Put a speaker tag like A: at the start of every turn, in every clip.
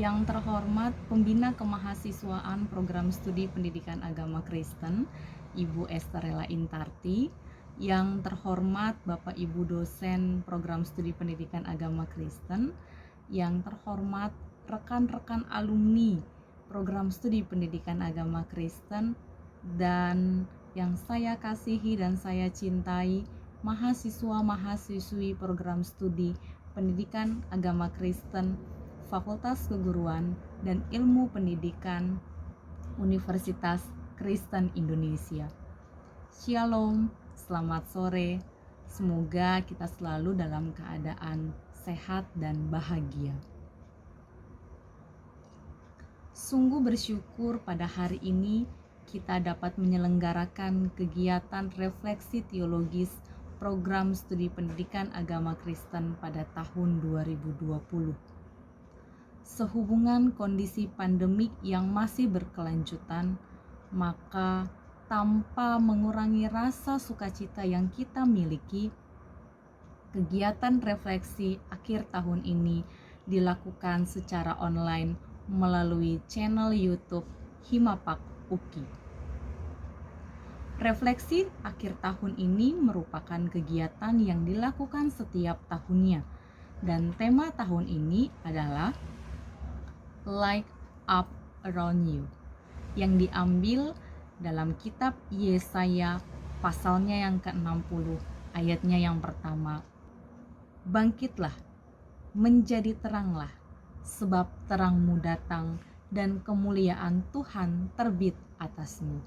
A: Yang terhormat Pembina Kemahasiswaan Program Studi Pendidikan Agama Kristen, Ibu Esterella Intarti. Yang terhormat Bapak Ibu dosen Program Studi Pendidikan Agama Kristen. Yang terhormat rekan-rekan alumni Program Studi Pendidikan Agama Kristen, dan yang saya kasihi dan saya cintai, mahasiswa-mahasiswi Program Studi Pendidikan Agama Kristen, Fakultas Keguruan dan Ilmu Pendidikan Universitas Kristen Indonesia. Shalom, selamat sore. Semoga kita selalu dalam keadaan sehat dan bahagia. Sungguh bersyukur pada hari ini kita dapat menyelenggarakan kegiatan refleksi teologis Program Studi Pendidikan Agama Kristen pada tahun 2020. Sehubungan kondisi pandemik yang masih berkelanjutan, maka tanpa mengurangi rasa sukacita yang kita miliki, kegiatan refleksi akhir tahun ini dilakukan secara online melalui channel YouTube Himapak UKI. Refleksi akhir tahun ini merupakan kegiatan yang dilakukan setiap tahunnya, dan tema tahun ini adalah Light Up Around You, yang diambil dalam kitab Yesaya pasalnya yang ke-60, ayatnya yang pertama. Bangkitlah, menjadi teranglah, sebab terangmu datang dan kemuliaan Tuhan terbit atasmu.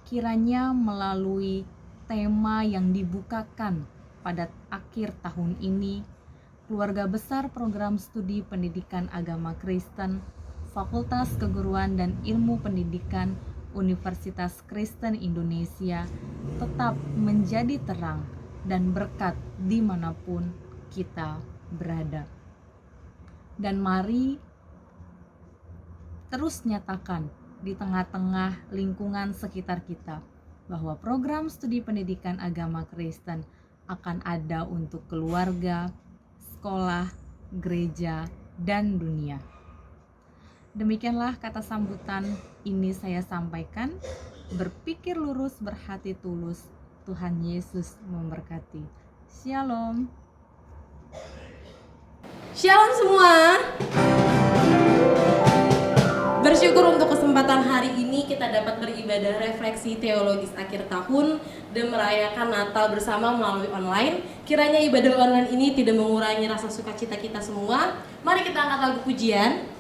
A: Kiranya melalui tema yang dibukakan pada akhir tahun ini, keluarga besar Program Studi Pendidikan Agama Kristen, Fakultas Keguruan dan Ilmu Pendidikan Universitas Kristen Indonesia tetap menjadi terang dan berkat dimanapun kita berada. Dan mari terus nyatakan di tengah-tengah lingkungan sekitar kita bahwa program studi pendidikan agama Kristen akan ada untuk keluarga, sekolah, gereja, dan dunia. Demikianlah kata sambutan ini saya sampaikan. Berpikir lurus, berhati tulus. Tuhan Yesus memberkati. Shalom.
B: Shalom semua. Bersyukur untuk kesempatan hari ini kita dapat beribadah refleksi teologis akhir tahun dan merayakan Natal bersama melalui online. Kiranya ibadah online ini tidak mengurangi rasa sukacita kita semua. Mari kita angkat lagu pujian.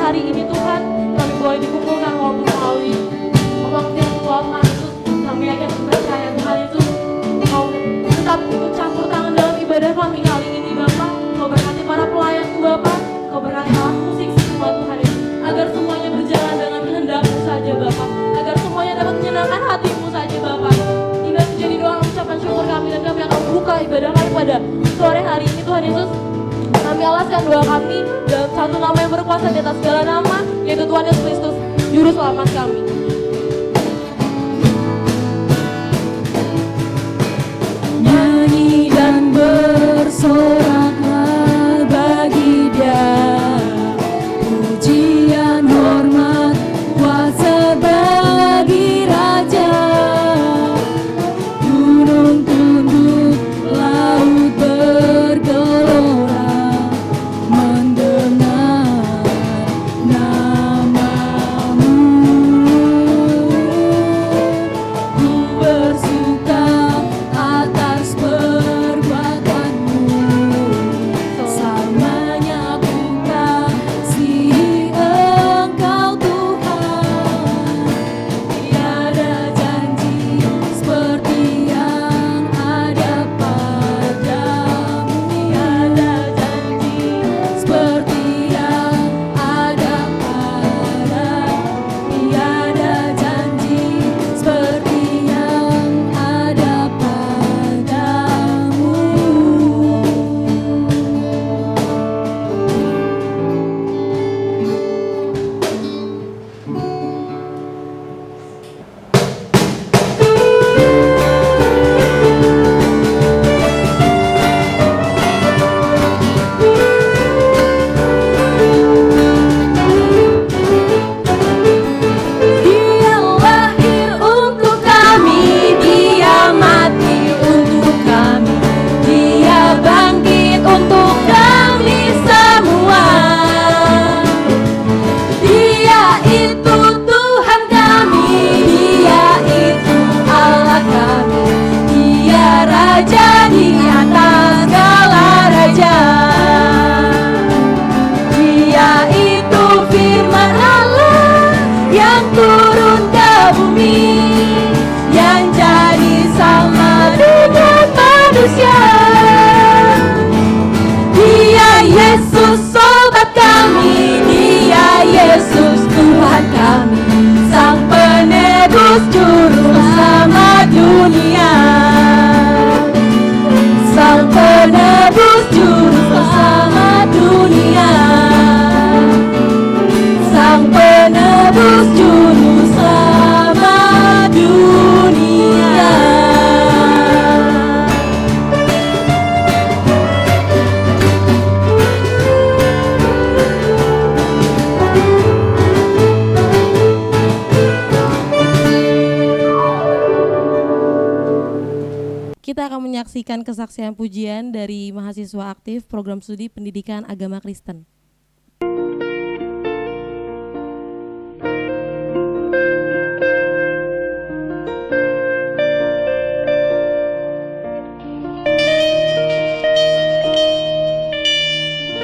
B: Hari ini Tuhan kami boleh dikumpulkan walaupun melalui waktu virtual. Tuhan Yesus, kami yakin percaya Tuhan Yesus, Kau tetap ikut campur tangan dalam ibadah kami kali ini Bapak. Kau berkati para pelayan Bapak, Kau berkati alat musik semua Tuhan Yesus, agar semuanya berjalan dengan kehendak-Mu saja Bapak, agar semuanya dapat menyenangkan hati-Mu saja Bapak. Ini menjadi doa ucapan syukur kami, dan kami akan buka ibadah kami pada sore hari ini Tuhan Yesus. Kami alaskan doa kami dalam satu nama yang berkuasa di atas segala nama, yaitu Tuhan Yesus Kristus, Juru Selamat kami.
C: Nyanyi dan bersoraklah bagi Dia, pujian hormat kuasa bagi Raja. Gunung tunduk, laut bergelora mendengar nama-Mu. Ku bersuka atas perbuatan-Mu, selamanya ku kasihi Engkau Tuhan. Tiada janji seperti yang ada padamu, tiada janji seperti yang ada padamu, tiada janji seperti yang ada padamu. Dia lahir untuk kami, Dia mati untuk kami, Dia bangkit untuk kami semua. Dia itu Tuhan kami, Dia itu Allah kami, Dia Raja di atas segala raja. Dia itu firman Allah yang turun ke bumi, yang jadi sama dengan manusia. Dia Yesus sobat kami, Dia Yesus Tuhan kami, Sang penebus juru selamat dunia, Sang penebus juru selamat dunia, Sang penebus juru selamat dunia.
B: Kita akan menyaksikan kesaksian pujian dari mahasiswa aktif program studi pendidikan agama Kristen.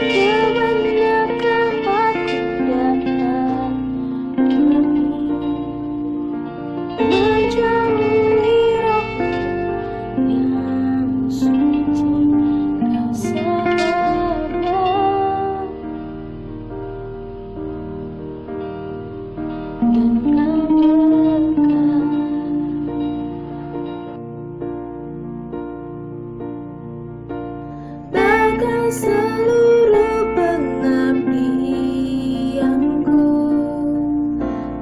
C: Kebanyakan aku datang menjauhi rohmu yang suci, Kau sabda. Dan Kau dekat bagai seluruh pengabdianku,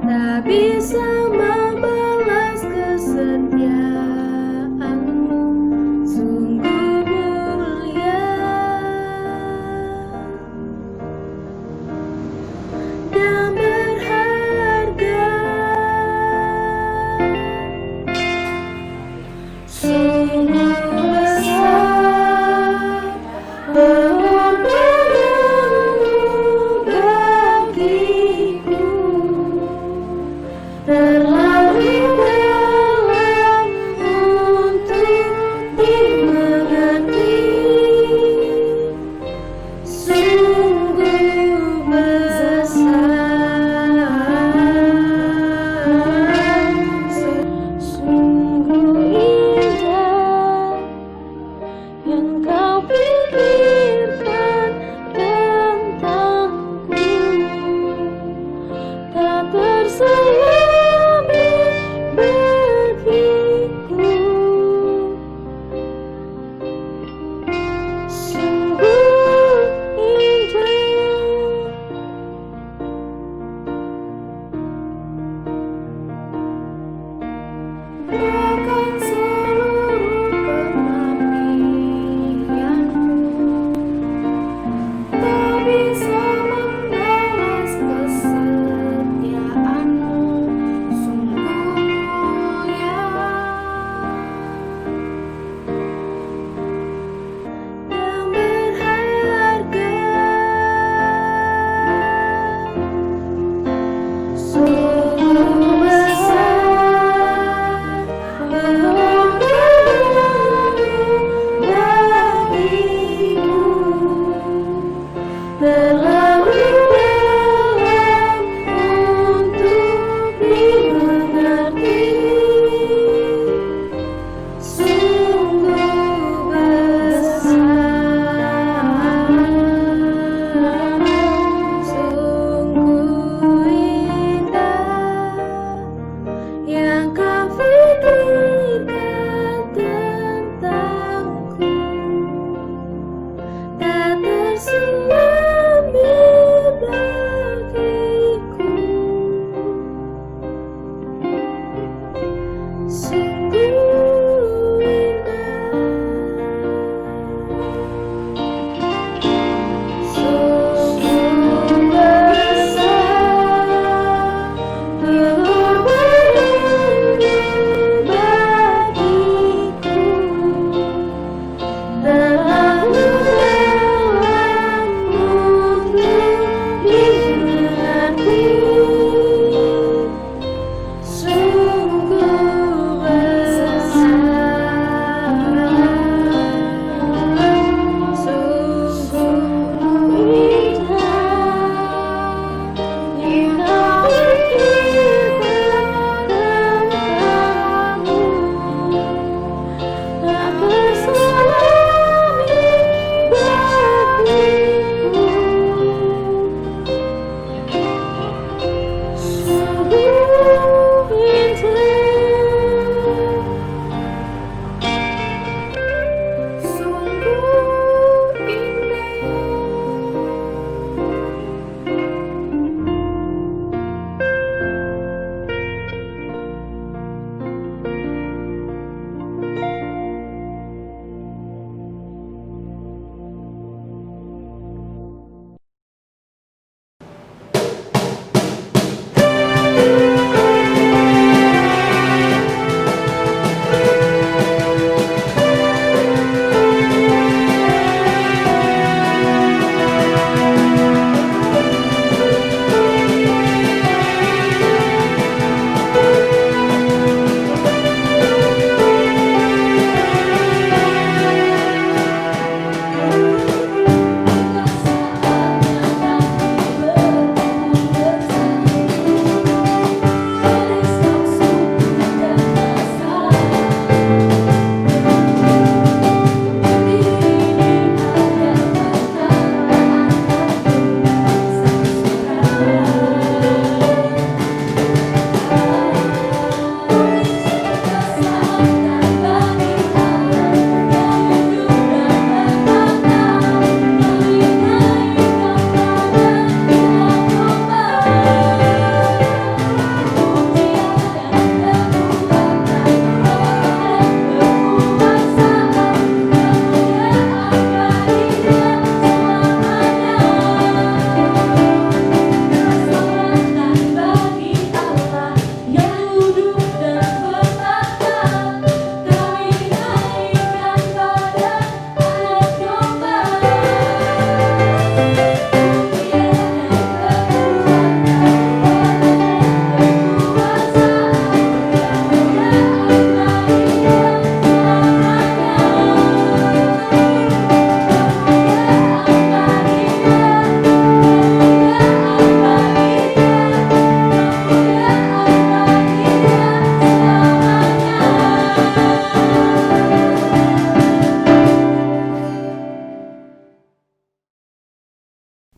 C: tak bisa membalas kesetiaanmu, sungguh mulia dan berharga. Sungguh besar pengorbananmu bagiku, terlalu dalam untuk dimengerti. Sungguh besar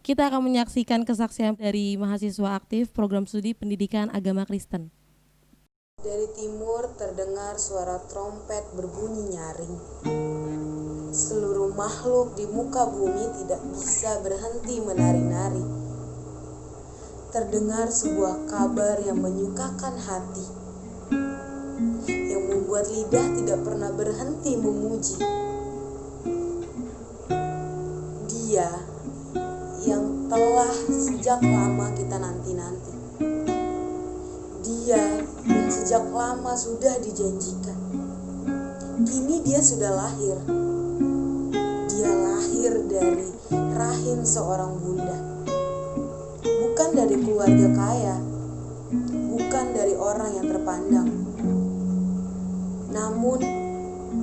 B: kita akan menyaksikan kesaksian dari mahasiswa aktif program studi pendidikan agama Kristen.
D: Dari timur terdengar suara trompet berbunyi nyaring. Seluruh makhluk di muka bumi tidak bisa berhenti menari-nari. Terdengar sebuah kabar yang menyukakan hati, yang membuat lidah tidak pernah berhenti memuji. Dia yang telah sejak lama kita nanti-nanti. Dia yang sejak lama sudah dijanjikan. Kini dia sudah lahir. Dia lahir dari rahim seorang bunda. Bukan dari keluarga kaya, bukan dari orang yang terpandang. Namun,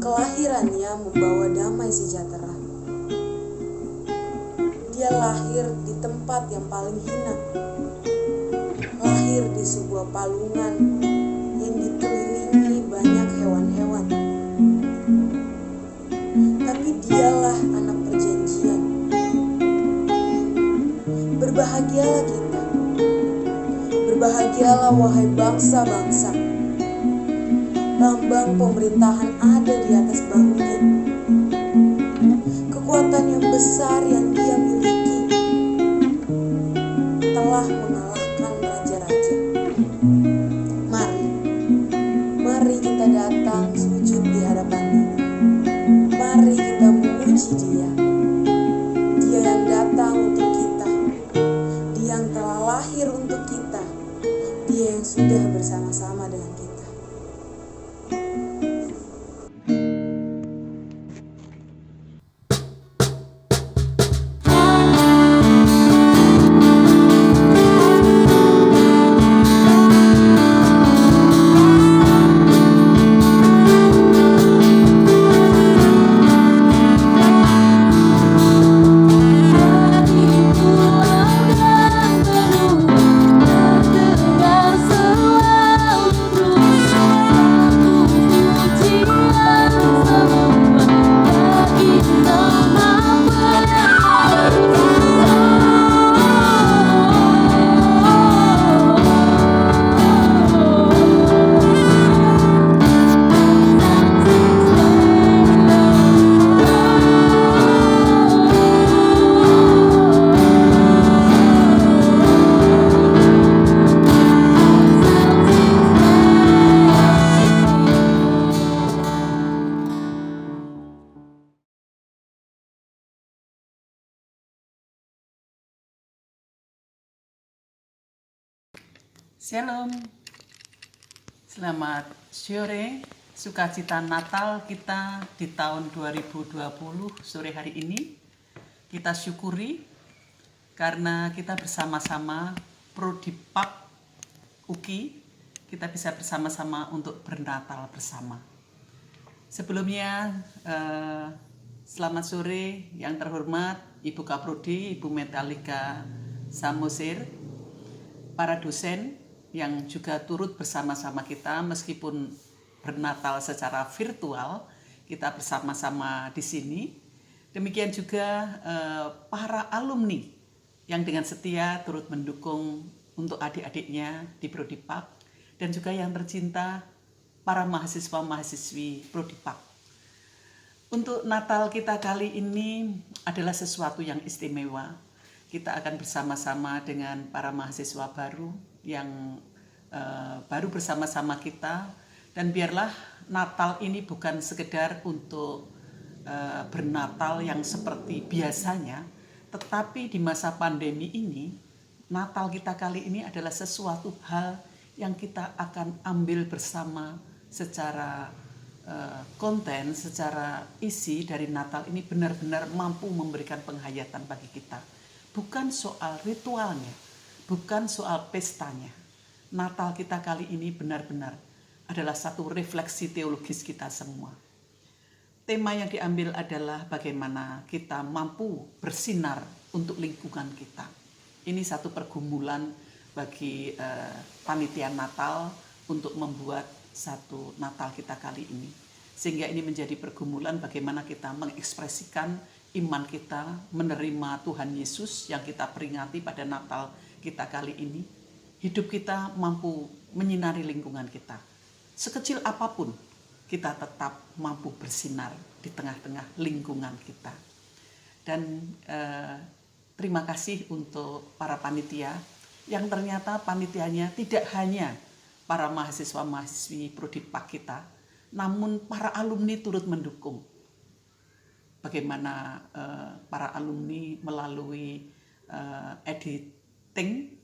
D: kelahirannya membawa damai sejahtera. Dia lahir di tempat yang paling hina. Lahir di sebuah palungan yang dikelilingi banyak hewan-hewan. Tapi dialah anak perjanjian. Berbahagialah kita. Berbahagialah wahai bangsa-bangsa. Lambang pemerintahan ada di atas bahunya. Kekuatan yang besar yang dia miliki telah mengalahkan raja-raja. Mari kita datang sujud di hadapannya. Mari kita memuji dia. Dia yang datang untuk kita. Dia yang telah lahir untuk kita. Dia yang sudah bersama-sama dengan kita.
E: Shalom, selamat sore, sukacita Natal kita di tahun 2020 sore hari ini. Kita syukuri karena kita bersama-sama Prodipak UKI, kita bisa bersama-sama untuk bernatal bersama. Sebelumnya, selamat sore yang terhormat Ibu Kaprodi, Ibu Metalika Samosir, para dosen yang juga turut bersama-sama kita meskipun bernatal secara virtual, kita bersama-sama di sini. Demikian juga para alumni yang dengan setia turut mendukung untuk adik-adiknya di Prodipak, dan juga yang tercinta para mahasiswa-mahasiswi Prodipak. Untuk Natal kita kali ini adalah sesuatu yang istimewa. Kita akan bersama-sama dengan para mahasiswa baru yang baru bersama-sama kita, dan biarlah Natal ini bukan sekedar untuk bernatal yang seperti biasanya, tetapi di masa pandemi ini Natal kita kali ini adalah sesuatu hal yang kita akan ambil bersama secara konten, secara isi dari Natal ini benar-benar mampu memberikan penghayatan bagi kita. Bukan soal ritualnya, bukan soal pestanya. Natal kita kali ini benar-benar adalah satu refleksi teologis kita semua. Tema yang diambil adalah bagaimana kita mampu bersinar untuk lingkungan kita. Ini satu pergumulan bagi panitia Natal untuk membuat satu Natal kita kali ini. Sehingga ini menjadi pergumulan bagaimana kita mengekspresikan iman kita menerima Tuhan Yesus yang kita peringati pada Natal kita kali ini, hidup kita mampu menyinari lingkungan kita. Sekecil apapun, kita tetap mampu bersinar di tengah-tengah lingkungan kita. Dan terima kasih untuk para panitia yang ternyata panitianya tidak hanya para mahasiswa-mahasiswi Prodipak kita, namun para alumni turut mendukung. Bagaimana para alumni melalui editing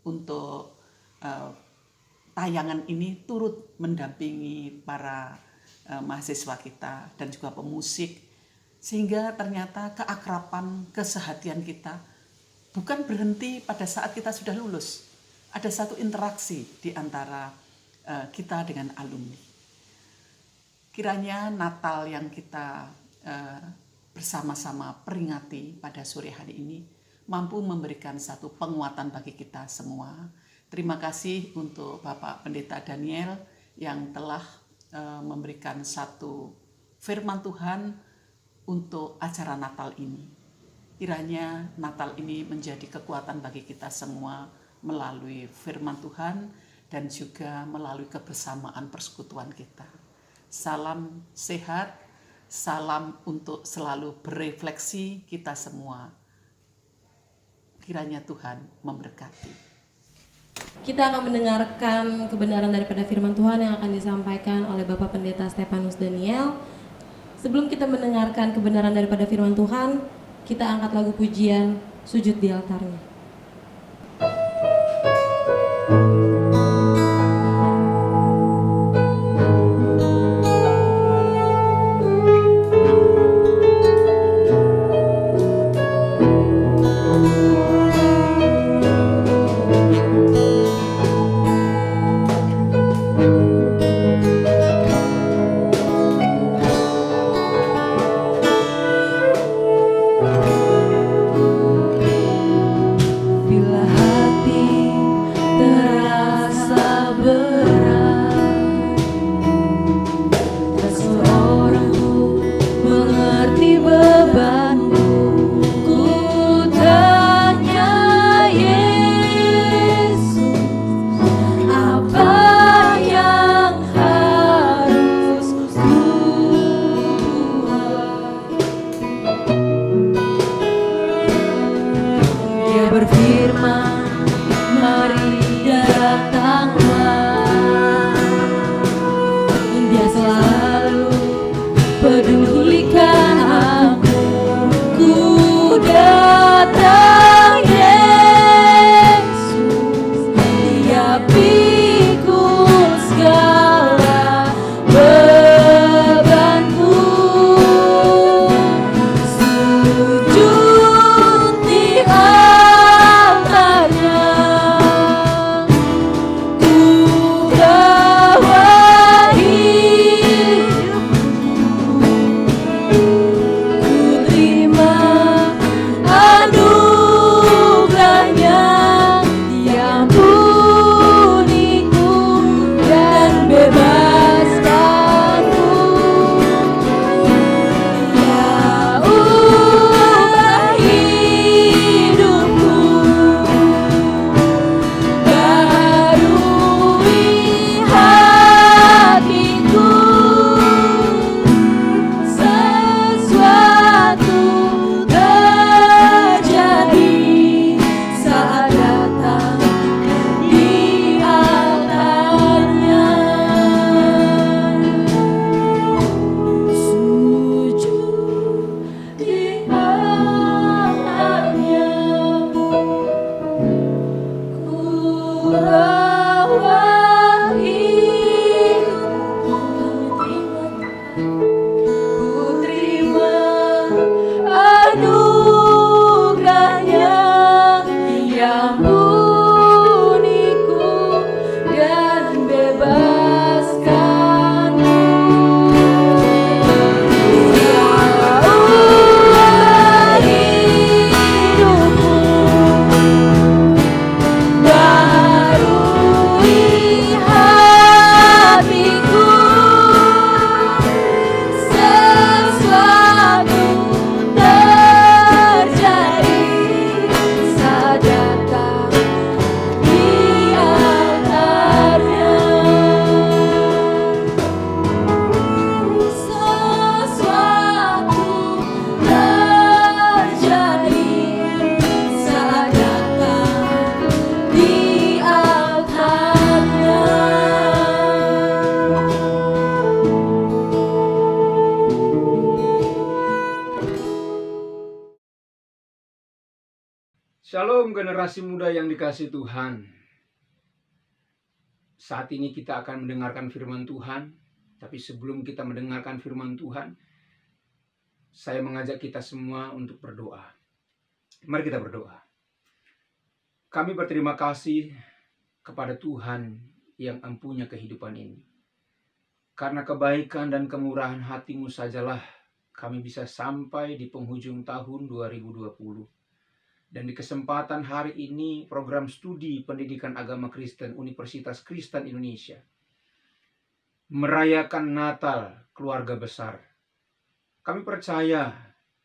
E: untuk tayangan ini turut mendampingi para mahasiswa kita dan juga pemusik, sehingga ternyata keakraban, kesehatian kita bukan berhenti pada saat kita sudah lulus. Ada satu interaksi di antara kita dengan alumni. Kiranya Natal yang kita bersama-sama peringati pada sore hari ini mampu memberikan satu penguatan bagi kita semua. Terima kasih untuk Bapak Pendeta Daniel yang telah memberikan satu firman Tuhan untuk acara Natal ini. Kiranya Natal ini menjadi kekuatan bagi kita semua melalui firman Tuhan dan juga melalui kebersamaan persekutuan kita. Salam sehat, salam untuk selalu berefleksi kita semua. Kiranya Tuhan memberkati.
B: Kita akan mendengarkan kebenaran daripada firman Tuhan yang akan disampaikan oleh Bapak Pendeta Stefanus Daniel. Sebelum kita mendengarkan kebenaran daripada firman Tuhan, kita angkat lagu pujian Sujud di Altarnya.
F: Shalom generasi muda yang dikasihi Tuhan. Saat ini kita akan mendengarkan firman Tuhan. Tapi sebelum kita mendengarkan firman Tuhan, saya mengajak kita semua untuk berdoa. Mari kita berdoa. Kami berterima kasih kepada Tuhan yang empunya kehidupan ini. Karena kebaikan dan kemurahan hati-Mu sajalah kami bisa sampai di penghujung tahun 2020. Dan di kesempatan hari ini, program studi pendidikan agama Kristen Universitas Kristen Indonesia merayakan Natal keluarga besar. Kami percaya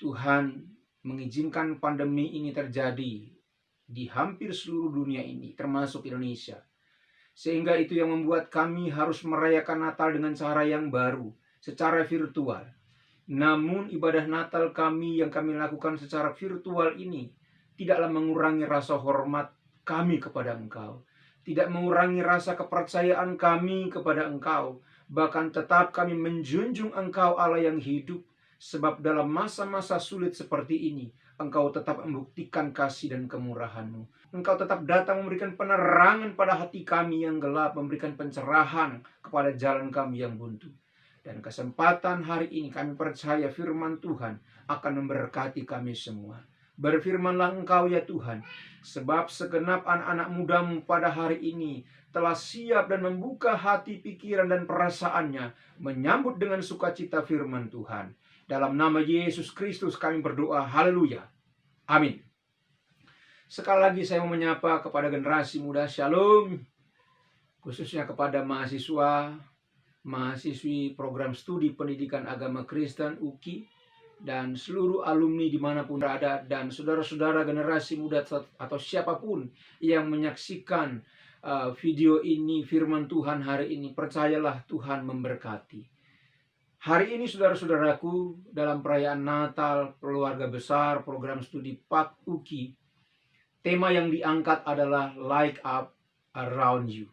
F: Tuhan mengizinkan pandemi ini terjadi di hampir seluruh dunia ini, termasuk Indonesia. Sehingga itu yang membuat kami harus merayakan Natal dengan cara yang baru, secara virtual. Namun ibadah Natal kami yang kami lakukan secara virtual ini tidaklah mengurangi rasa hormat kami kepada Engkau. Tidak mengurangi rasa kepercayaan kami kepada Engkau. Bahkan tetap kami menjunjung Engkau Allah yang hidup. Sebab dalam masa-masa sulit seperti ini, Engkau tetap membuktikan kasih dan kemurahan-Mu. Engkau tetap datang memberikan penerangan pada hati kami yang gelap, memberikan pencerahan kepada jalan kami yang buntu. Dan kesempatan hari ini kami percaya firman Tuhan akan memberkati kami semua. Berfirmanlah Engkau ya Tuhan, sebab segenap anak-anak muda-Mu pada hari ini telah siap dan membuka hati, pikiran, dan perasaannya menyambut dengan sukacita firman Tuhan. Dalam nama Yesus Kristus kami berdoa, haleluya, amin. Sekali lagi saya mau menyapa kepada generasi muda, shalom, khususnya kepada mahasiswa, mahasiswi program studi pendidikan agama Kristen UKI, dan seluruh alumni dimanapun berada, dan saudara-saudara generasi muda atau siapapun yang menyaksikan video ini, firman Tuhan hari ini, percayalah Tuhan memberkati. Hari ini saudara-saudaraku, dalam perayaan Natal keluarga besar program studi PAK UKI, tema yang diangkat adalah Light Up Around You.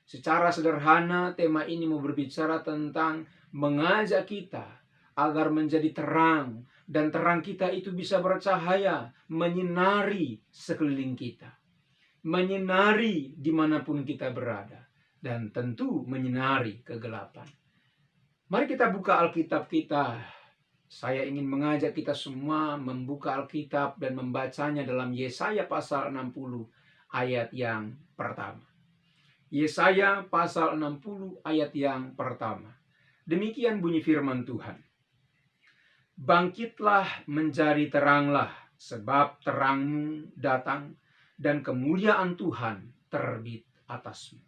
F: Secara sederhana tema ini mau berbicara tentang mengajak kita agar menjadi terang, dan terang kita itu bisa bercahaya, menyinari sekeliling kita, menyinari dimanapun kita berada, dan tentu menyinari kegelapan. Mari kita buka Alkitab kita. Saya ingin mengajak kita semua membuka Alkitab dan membacanya dalam Yesaya pasal 60 ayat yang pertama. Yesaya pasal 60 ayat yang pertama. Demikian bunyi firman Tuhan. Bangkitlah menjadi teranglah, sebab terangmu datang dan kemuliaan Tuhan terbit atasmu.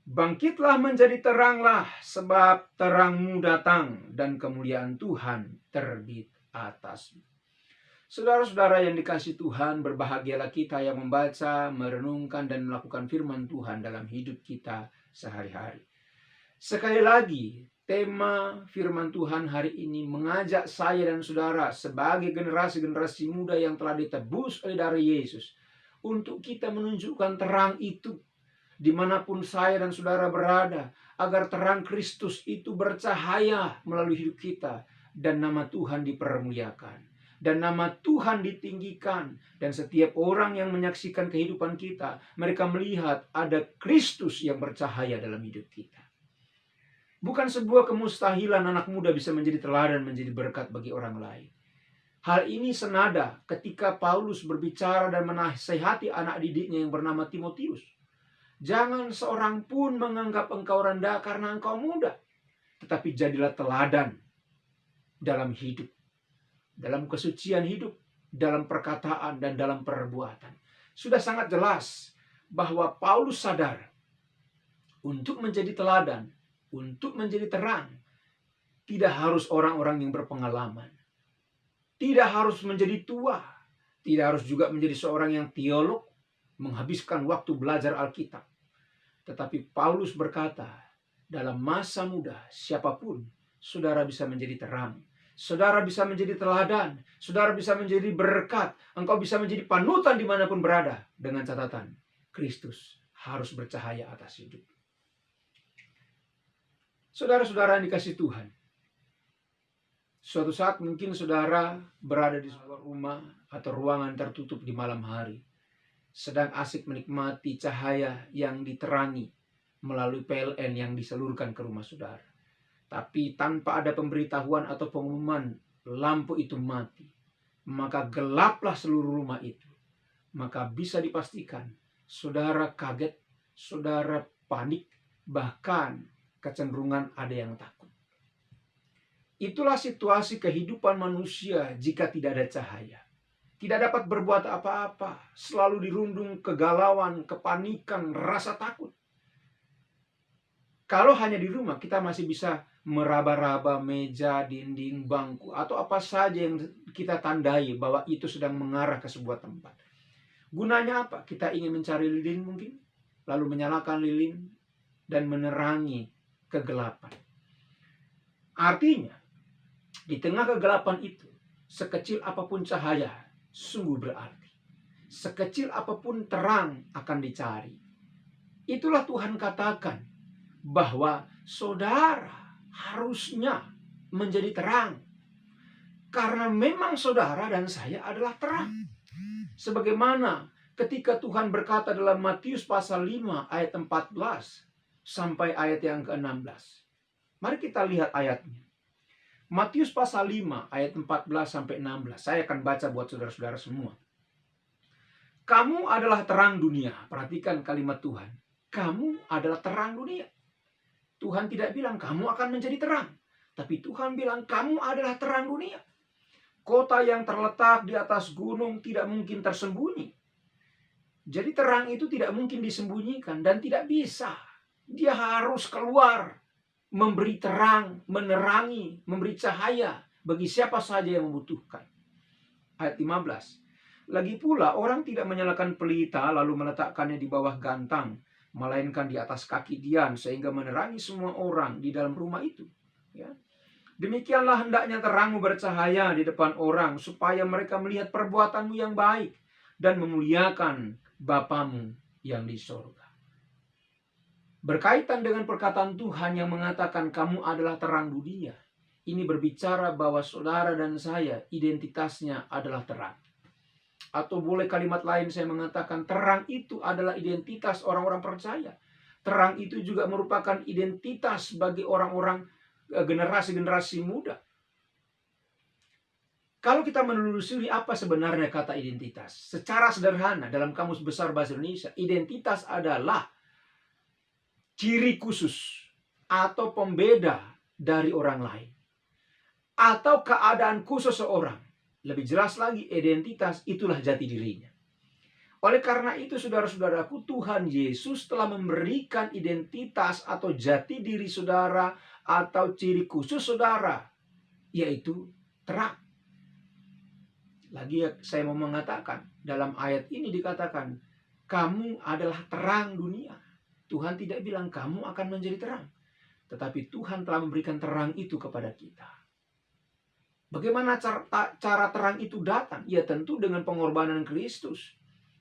F: Bangkitlah menjadi teranglah, sebab terangmu datang dan kemuliaan Tuhan terbit atasmu. Saudara-saudara yang dikasihi Tuhan, berbahagialah kita yang membaca, merenungkan, dan melakukan firman Tuhan dalam hidup kita sehari-hari. Sekali lagi, tema firman Tuhan hari ini mengajak saya dan saudara sebagai generasi-generasi muda yang telah ditebus oleh darah Yesus untuk kita menunjukkan terang itu dimanapun saya dan saudara berada, agar terang Kristus itu bercahaya melalui hidup kita dan nama Tuhan dipermuliakan dan nama Tuhan ditinggikan, dan setiap orang yang menyaksikan kehidupan kita, mereka melihat ada Kristus yang bercahaya dalam hidup kita. Bukan sebuah kemustahilan anak muda bisa menjadi teladan, menjadi berkat bagi orang lain. Hal ini senada ketika Paulus berbicara dan menasihati anak didiknya yang bernama Timotius. Jangan seorang pun menganggap engkau rendah karena engkau muda, tetapi jadilah teladan dalam hidup, dalam kesucian hidup, dalam perkataan, dan dalam perbuatan. Sudah sangat jelas bahwa Paulus sadar untuk menjadi teladan, untuk menjadi terang, tidak harus orang-orang yang berpengalaman. Tidak harus menjadi tua. Tidak harus juga menjadi seorang yang teolog, menghabiskan waktu belajar Alkitab. Tetapi Paulus berkata, dalam masa muda, siapapun, saudara bisa menjadi terang. Saudara bisa menjadi teladan. Saudara bisa menjadi berkat. Engkau bisa menjadi panutan dimanapun berada. Dengan catatan, Kristus harus bercahaya atas hidup. Saudara-saudara yang dikasihi Tuhan, Suatu saat mungkin saudara berada di sebuah rumah atau ruangan tertutup di malam hari, sedang asik menikmati cahaya yang diterangi melalui PLN yang disalurkan ke rumah saudara. Tapi tanpa ada pemberitahuan atau pengumuman, lampu itu mati. Maka gelaplah seluruh rumah itu. Maka bisa dipastikan saudara kaget, saudara panik, bahkan kecenderungan ada yang takut. Itulah situasi kehidupan manusia jika tidak ada cahaya. Tidak dapat berbuat apa-apa, selalu dirundung kegalauan, kepanikan, rasa takut. Kalau hanya di rumah, kita masih bisa meraba-raba meja, dinding, bangku, atau apa saja yang kita tandai bahwa itu sedang mengarah ke sebuah tempat. Gunanya apa? Kita ingin mencari lilin mungkin, lalu menyalakan lilin dan menerangi kegelapan. Artinya, di tengah kegelapan itu, sekecil apapun cahaya, sungguh berarti. Sekecil apapun terang akan dicari. Itulah Tuhan katakan bahwa saudara harusnya menjadi terang. Karena memang saudara dan saya adalah terang. Sebagaimana ketika Tuhan berkata dalam Matius pasal 5 ayat 14 sampai ayat yang ke-16. Mari kita lihat ayatnya. Matius pasal 5 ayat 14 sampai 16. Saya akan baca buat saudara-saudara semua. Kamu adalah terang dunia. Perhatikan kalimat Tuhan. Kamu adalah terang dunia. Tuhan tidak bilang kamu akan menjadi terang. Tapi Tuhan bilang kamu adalah terang dunia. Kota yang terletak di atas gunung tidak mungkin tersembunyi. Jadi terang itu tidak mungkin disembunyikan dan tidak bisa. Dia harus keluar. Memberi terang, menerangi, memberi cahaya bagi siapa saja yang membutuhkan. Ayat 15. Lagi pula orang tidak menyalakan pelita lalu meletakkannya di bawah gantang, melainkan di atas kaki dian sehingga menerangi semua orang di dalam rumah itu. Ya. Demikianlah hendaknya terangmu bercahaya di depan orang supaya mereka melihat perbuatanmu yang baik dan memuliakan Bapamu yang di sorga. Berkaitan dengan perkataan Tuhan yang mengatakan kamu adalah terang dunia. Ini berbicara bahwa saudara dan saya identitasnya adalah terang. Atau boleh kalimat lain saya mengatakan terang itu adalah identitas orang-orang percaya. Terang itu juga merupakan identitas bagi orang-orang generasi-generasi muda. Kalau kita menelusuri apa sebenarnya kata identitas, secara sederhana dalam Kamus Besar Bahasa Indonesia, identitas adalah ciri khusus atau pembeda dari orang lain. Atau keadaan khusus seorang. Lebih jelas lagi, identitas itulah jati dirinya. Oleh karena itu, saudara-saudaraku, Tuhan Yesus telah memberikan identitas atau jati diri saudara atau ciri khusus saudara, yaitu terang. Lagi saya mau mengatakan, dalam ayat ini dikatakan, kamu adalah terang dunia. Tuhan tidak bilang kamu akan menjadi terang. Tetapi Tuhan telah memberikan terang itu kepada kita. Bagaimana cara terang itu datang? Ya tentu dengan pengorbanan Kristus.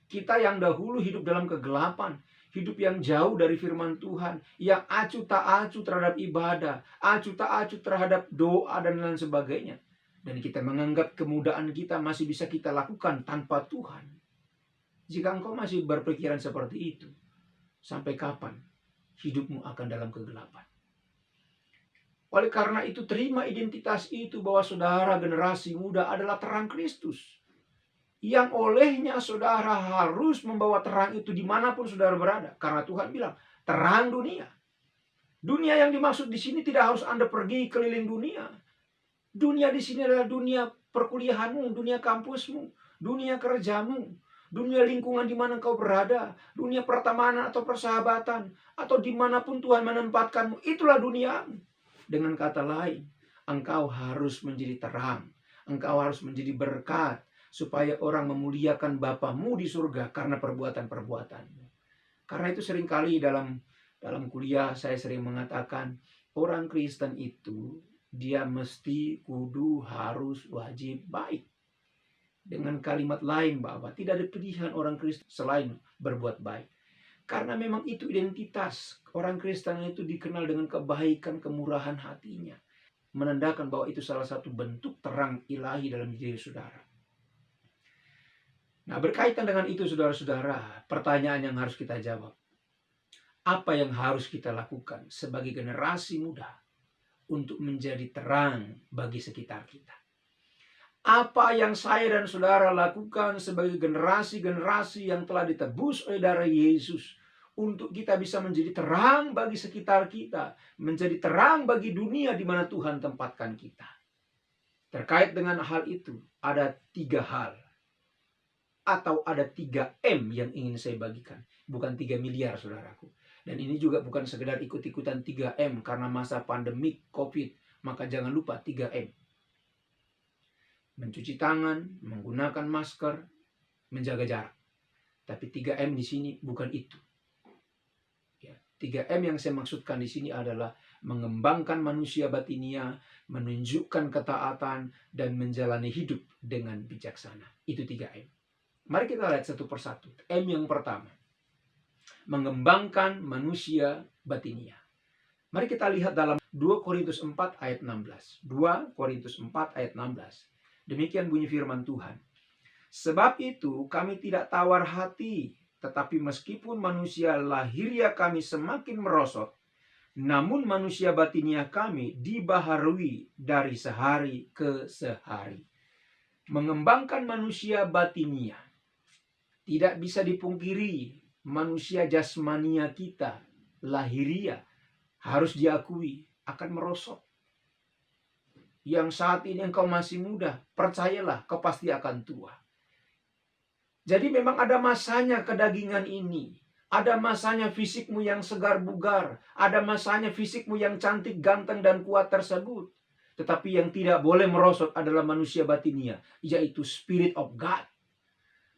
F: Kita yang dahulu hidup dalam kegelapan. Hidup yang jauh dari firman Tuhan. Yang acuh tak acuh terhadap ibadah. Acuh tak acuh terhadap doa dan lain sebagainya. Dan kita menganggap kemudahan kita masih bisa kita lakukan tanpa Tuhan. Jika engkau masih berpikiran seperti itu, sampai kapan hidupmu akan dalam kegelapan? Oleh karena itu, terima identitas itu bahwa saudara generasi muda adalah terang Kristus. Yang olehnya saudara harus membawa terang itu dimanapun saudara berada. Karena Tuhan bilang, terang dunia. Dunia yang dimaksud di sini tidak harus Anda pergi keliling dunia. Dunia di sini adalah dunia perkuliahanmu, dunia kampusmu, dunia kerjamu, dunia lingkungan di mana engkau berada, dunia pertemanan atau persahabatan, atau dimanapun Tuhan menempatkanmu, itulah duniamu. Dengan kata lain, engkau harus menjadi terang, engkau harus menjadi berkat, supaya orang memuliakan Bapamu di surga karena perbuatan-perbuatanmu. Karena itu seringkali dalam kuliah saya sering mengatakan, orang Kristen itu, dia mesti, kudu, harus, wajib, baik. Dengan kalimat lain bahwa tidak ada pilihan orang Kristen selain berbuat baik. Karena memang itu identitas. Orang Kristen itu dikenal dengan kebaikan, kemurahan hatinya. menandakan bahwa itu salah satu bentuk terang ilahi dalam diri saudara. Nah, berkaitan dengan itu saudara-saudara, pertanyaan yang harus kita jawab. Apa yang harus kita lakukan sebagai generasi muda untuk menjadi terang bagi sekitar kita? Apa yang saya dan saudara lakukan sebagai generasi-generasi yang telah ditebus oleh darah Yesus untuk kita bisa menjadi terang bagi sekitar kita, menjadi terang bagi dunia di mana Tuhan tempatkan kita. Terkait dengan hal itu, ada 3 hal atau ada 3 M yang ingin saya bagikan. Bukan 3 miliar saudaraku. Dan ini juga bukan sekedar ikut-ikutan 3M karena masa pandemik COVID. Maka jangan lupa 3M. Mencuci tangan, menggunakan masker, menjaga jarak. Tapi 3M di sini bukan itu. Ya, 3M yang saya maksudkan di sini adalah mengembangkan manusia batinia, menunjukkan ketaatan, dan menjalani hidup dengan bijaksana. Itu 3M. Mari kita lihat satu persatu. M yang pertama, mengembangkan manusia batinia. Mari kita lihat dalam 2 Korintus 4 ayat 16. 2 Korintus 4 ayat 16. Demikian bunyi firman Tuhan. Sebab itu kami tidak tawar hati, tetapi meskipun manusia lahiriah kami semakin merosot, namun manusia batinia kami dibaharui dari sehari ke sehari. Mengembangkan manusia batinia. Tidak bisa dipungkiri, manusia jasmania kita, lahiriah, harus diakui akan merosot. Yang saat ini engkau masih muda, percayalah kau pasti akan tua. Jadi memang ada masanya kedagingan ini. Ada masanya fisikmu yang segar bugar. Ada masanya fisikmu yang cantik, ganteng, dan kuat tersebut. Tetapi yang tidak boleh merosot adalah manusia batinia, yaitu Spirit of God.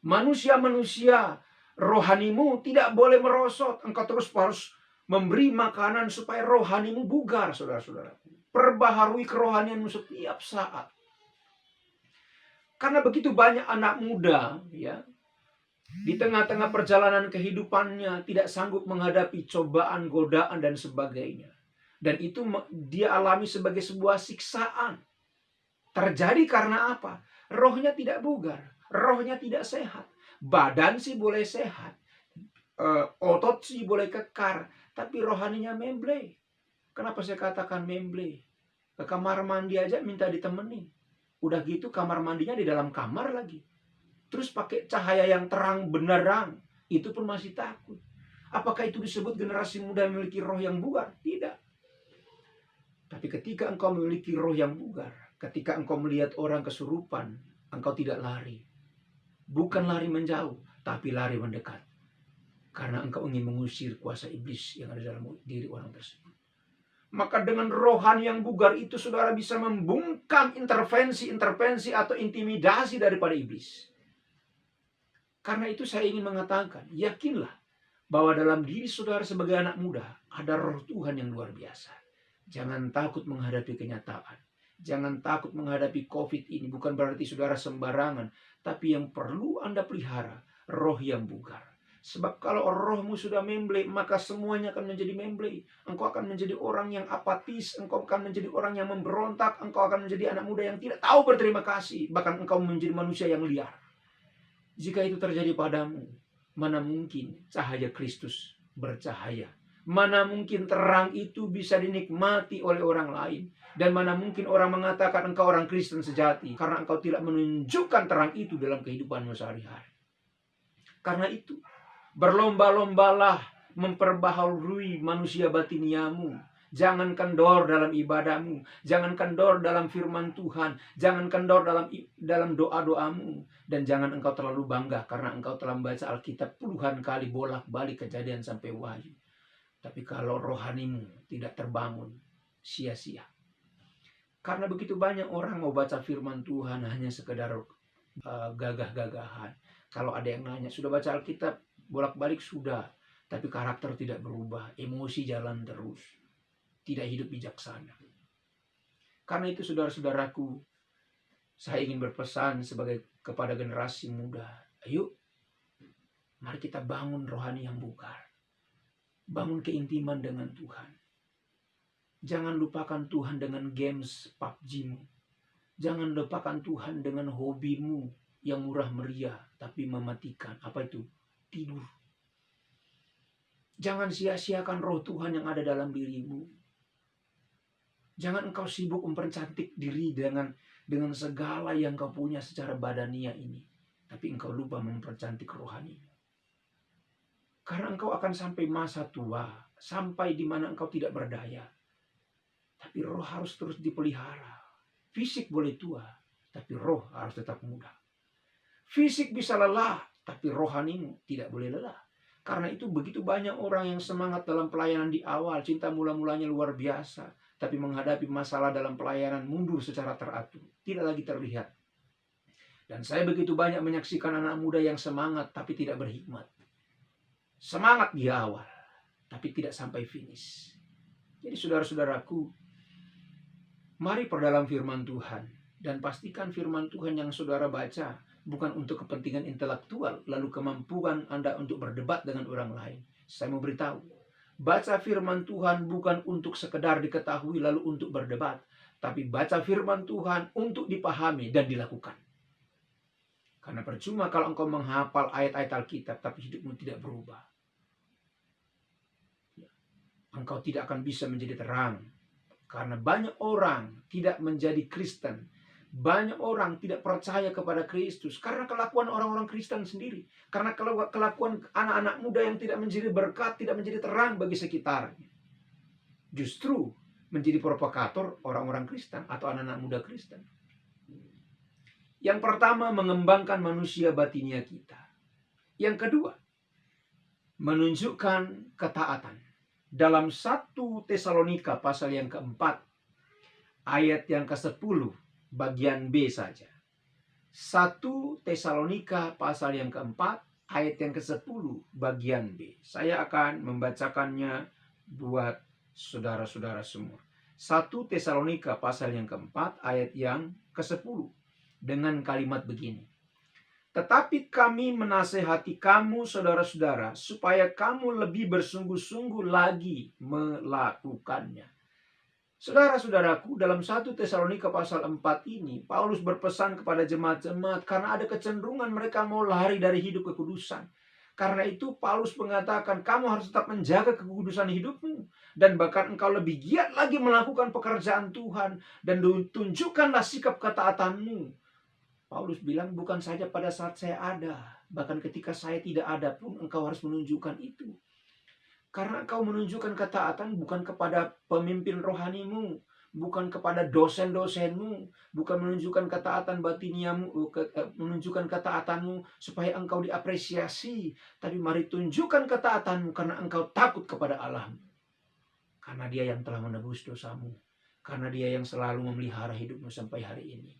F: Manusia-manusia rohanimu tidak boleh merosot. Engkau terus harus memberi makanan supaya rohanimu bugar, saudara-saudaraku. Perbaharui kerohanianmu setiap saat. Karena begitu banyak anak muda, ya, di tengah-tengah perjalanan kehidupannya tidak sanggup menghadapi cobaan, godaan, dan sebagainya. Dan itu dia alami sebagai sebuah siksaan. Terjadi karena apa? Rohnya tidak bugar, rohnya tidak sehat. Badan sih boleh sehat, otot sih boleh kekar, tapi rohaninya memble. Kenapa saya katakan memble? Ke kamar mandi aja minta ditemenin. Udah gitu kamar mandinya di dalam kamar lagi. Terus pakai cahaya yang terang benderang. Itu pun masih takut. Apakah itu disebut generasi muda memiliki roh yang bugar? Tidak. Tapi ketika engkau memiliki roh yang bugar, ketika engkau melihat orang kesurupan, engkau tidak lari. Bukan lari menjauh, tapi lari mendekat. Karena engkau ingin mengusir kuasa iblis yang ada dalam diri orang tersebut. Maka dengan rohani yang bugar itu saudara bisa membungkam intervensi atau intimidasi daripada iblis. Karena itu saya ingin mengatakan, yakinlah bahwa dalam diri saudara sebagai anak muda ada roh Tuhan yang luar biasa. Jangan takut menghadapi kenyataan. Jangan takut menghadapi COVID ini. Bukan berarti saudara sembarangan. Tapi yang perlu Anda pelihara, roh yang bugar. Sebab kalau rohmu sudah memble, maka semuanya akan menjadi memble. Engkau akan menjadi orang yang apatis, engkau akan menjadi orang yang memberontak, engkau akan menjadi anak muda yang tidak tahu berterima kasih. Bahkan engkau menjadi manusia yang liar. Jika itu terjadi padamu, mana mungkin cahaya Kristus bercahaya. Mana mungkin terang itu bisa dinikmati oleh orang lain. Dan mana mungkin orang mengatakan engkau orang Kristen sejati. Karena engkau tidak menunjukkan terang itu dalam kehidupanmu sehari-hari. Karena itu, berlomba-lombalah memperbaharui manusia batiniamu. Jangan kendor dalam ibadahmu. Jangan kendor dalam firman Tuhan. Jangan kendor dalam doa-doamu. Dan jangan engkau terlalu bangga karena engkau telah membaca Alkitab puluhan kali bolak-balik Kejadian sampai Wahyu. Tapi kalau rohanimu tidak terbangun, sia-sia. Karena begitu banyak orang mau baca firman Tuhan hanya sekedar gagah-gagahan. Kalau ada yang nanya, sudah baca Alkitab? Bolak-balik sudah, tapi karakter tidak berubah, emosi jalan terus, tidak hidup bijaksana. Karena itu saudara-saudaraku, saya ingin berpesan kepada generasi muda, ayo, mari kita bangun rohani yang bugar, bangun keintiman dengan Tuhan. Jangan lupakan Tuhan dengan games PUBG-mu. Jangan lupakan Tuhan dengan hobimu yang murah meriah tapi mematikan. Apa itu? Tidur. Jangan sia-siakan roh Tuhan yang ada dalam dirimu. Jangan engkau sibuk mempercantik diri dengan segala yang kau punya secara badania ini. Tapi engkau lupa mempercantik rohani. Karena engkau akan sampai masa tua. Sampai di mana engkau tidak berdaya. Tapi roh harus terus dipelihara. Fisik boleh tua. Tapi roh harus tetap muda. Fisik bisa lelah. Tapi rohanimu tidak boleh lelah. Karena itu begitu banyak orang yang semangat dalam pelayanan di awal. Cinta mula-mulanya luar biasa. Tapi menghadapi masalah dalam pelayanan mundur secara teratur. Tidak lagi terlihat. Dan saya begitu banyak menyaksikan anak muda yang semangat tapi tidak berhikmat. Semangat di awal. Tapi tidak sampai finish. Jadi saudara-saudaraku, mari perdalam firman Tuhan. Dan pastikan firman Tuhan yang saudara baca bukan untuk kepentingan intelektual, lalu kemampuan Anda untuk berdebat dengan orang lain. Saya mau beritahu, baca firman Tuhan bukan untuk sekedar diketahui lalu untuk berdebat, tapi baca firman Tuhan untuk dipahami dan dilakukan. Karena percuma kalau engkau menghafal ayat-ayat Alkitab tapi hidupmu tidak berubah. Engkau tidak akan bisa menjadi terang. Karena banyak orang tidak menjadi Kristen. Banyak orang tidak percaya kepada Kristus karena kelakuan orang-orang Kristen sendiri. Karena kelakuan anak-anak muda yang tidak menjadi berkat, tidak menjadi terang bagi sekitarnya. Justru menjadi provokator orang-orang Kristen atau anak-anak muda Kristen. Yang pertama, mengembangkan manusia batinia kita. Yang kedua, menunjukkan ketaatan. Dalam 1 Tesalonika pasal yang keempat, ayat yang ke-10, bagian B saja. 1 Tesalonika pasal yang keempat, ayat yang ke-10, bagian B. Saya akan membacakannya buat saudara-saudara semua. 1 Tesalonika pasal yang keempat, ayat yang ke-10. Dengan kalimat begini. Tetapi kami menasehati kamu saudara-saudara supaya kamu lebih bersungguh-sungguh lagi melakukannya. Saudara-saudaraku, dalam 1 Tesalonika pasal 4 ini, Paulus berpesan kepada jemaat-jemaat karena ada kecenderungan mereka mau lari dari hidup kekudusan. Karena itu Paulus mengatakan kamu harus tetap menjaga kekudusan hidupmu. Dan bahkan engkau lebih giat lagi melakukan pekerjaan Tuhan. Dan tunjukkanlah sikap ketaatanmu. Paulus bilang bukan saja pada saat saya ada. Bahkan ketika saya tidak ada pun engkau harus menunjukkan itu. Karena engkau menunjukkan ketaatan bukan kepada pemimpin rohanimu. Bukan kepada dosen-dosenmu. Bukan menunjukkan ketaatan batiniamu. Menunjukkan ketaatanmu supaya engkau diapresiasi. Tapi mari tunjukkan ketaatanmu karena engkau takut kepada Allahmu. Karena Dia yang telah menebus dosamu. Karena Dia yang selalu memelihara hidupmu sampai hari ini.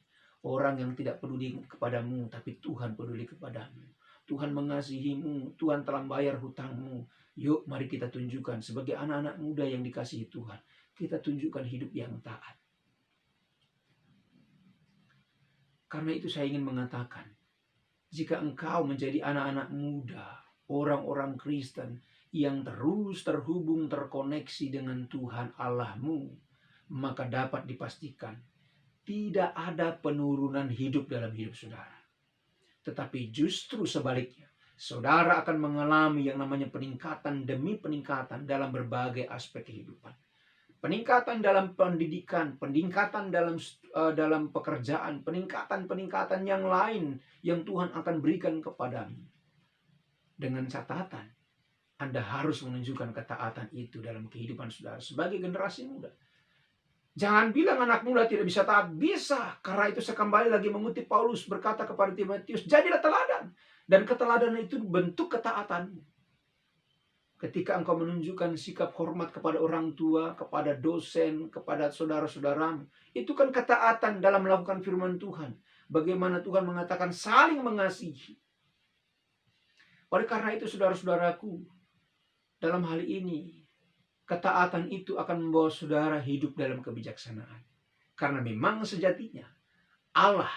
F: Orang yang tidak peduli kepadamu, tapi Tuhan peduli kepadamu. Tuhan mengasihimu, Tuhan telah bayar hutangmu. Yuk mari kita tunjukkan sebagai anak-anak muda yang dikasihi Tuhan. Kita tunjukkan hidup yang taat. Karena itu saya ingin mengatakan, jika engkau menjadi anak-anak muda, orang-orang Kristen yang terus terhubung, terkoneksi dengan Tuhan Allahmu, maka dapat dipastikan, tidak ada penurunan hidup dalam hidup saudara. Tetapi justru sebaliknya, saudara akan mengalami yang namanya peningkatan demi peningkatan dalam berbagai aspek kehidupan. Peningkatan dalam pendidikan, peningkatan dalam pekerjaan, peningkatan yang lain yang Tuhan akan berikan kepadamu. Dengan catatan, Anda harus menunjukkan ketaatan itu dalam kehidupan saudara sebagai generasi muda. Jangan bilang anak muda tidak bisa taat. Bisa. Karena itu saya kembali lagi mengutip Paulus berkata kepada Timotius, jadilah teladan. Dan keteladanan itu bentuk ketaatanmu. Ketika engkau menunjukkan sikap hormat kepada orang tua, kepada dosen, kepada saudara-saudaramu. Itu kan ketaatan dalam melakukan firman Tuhan. Bagaimana Tuhan mengatakan saling mengasihi. Oleh karena itu saudara-saudaraku, dalam hal ini, ketaatan itu akan membawa saudara hidup dalam kebijaksanaan. Karena memang sejatinya Allah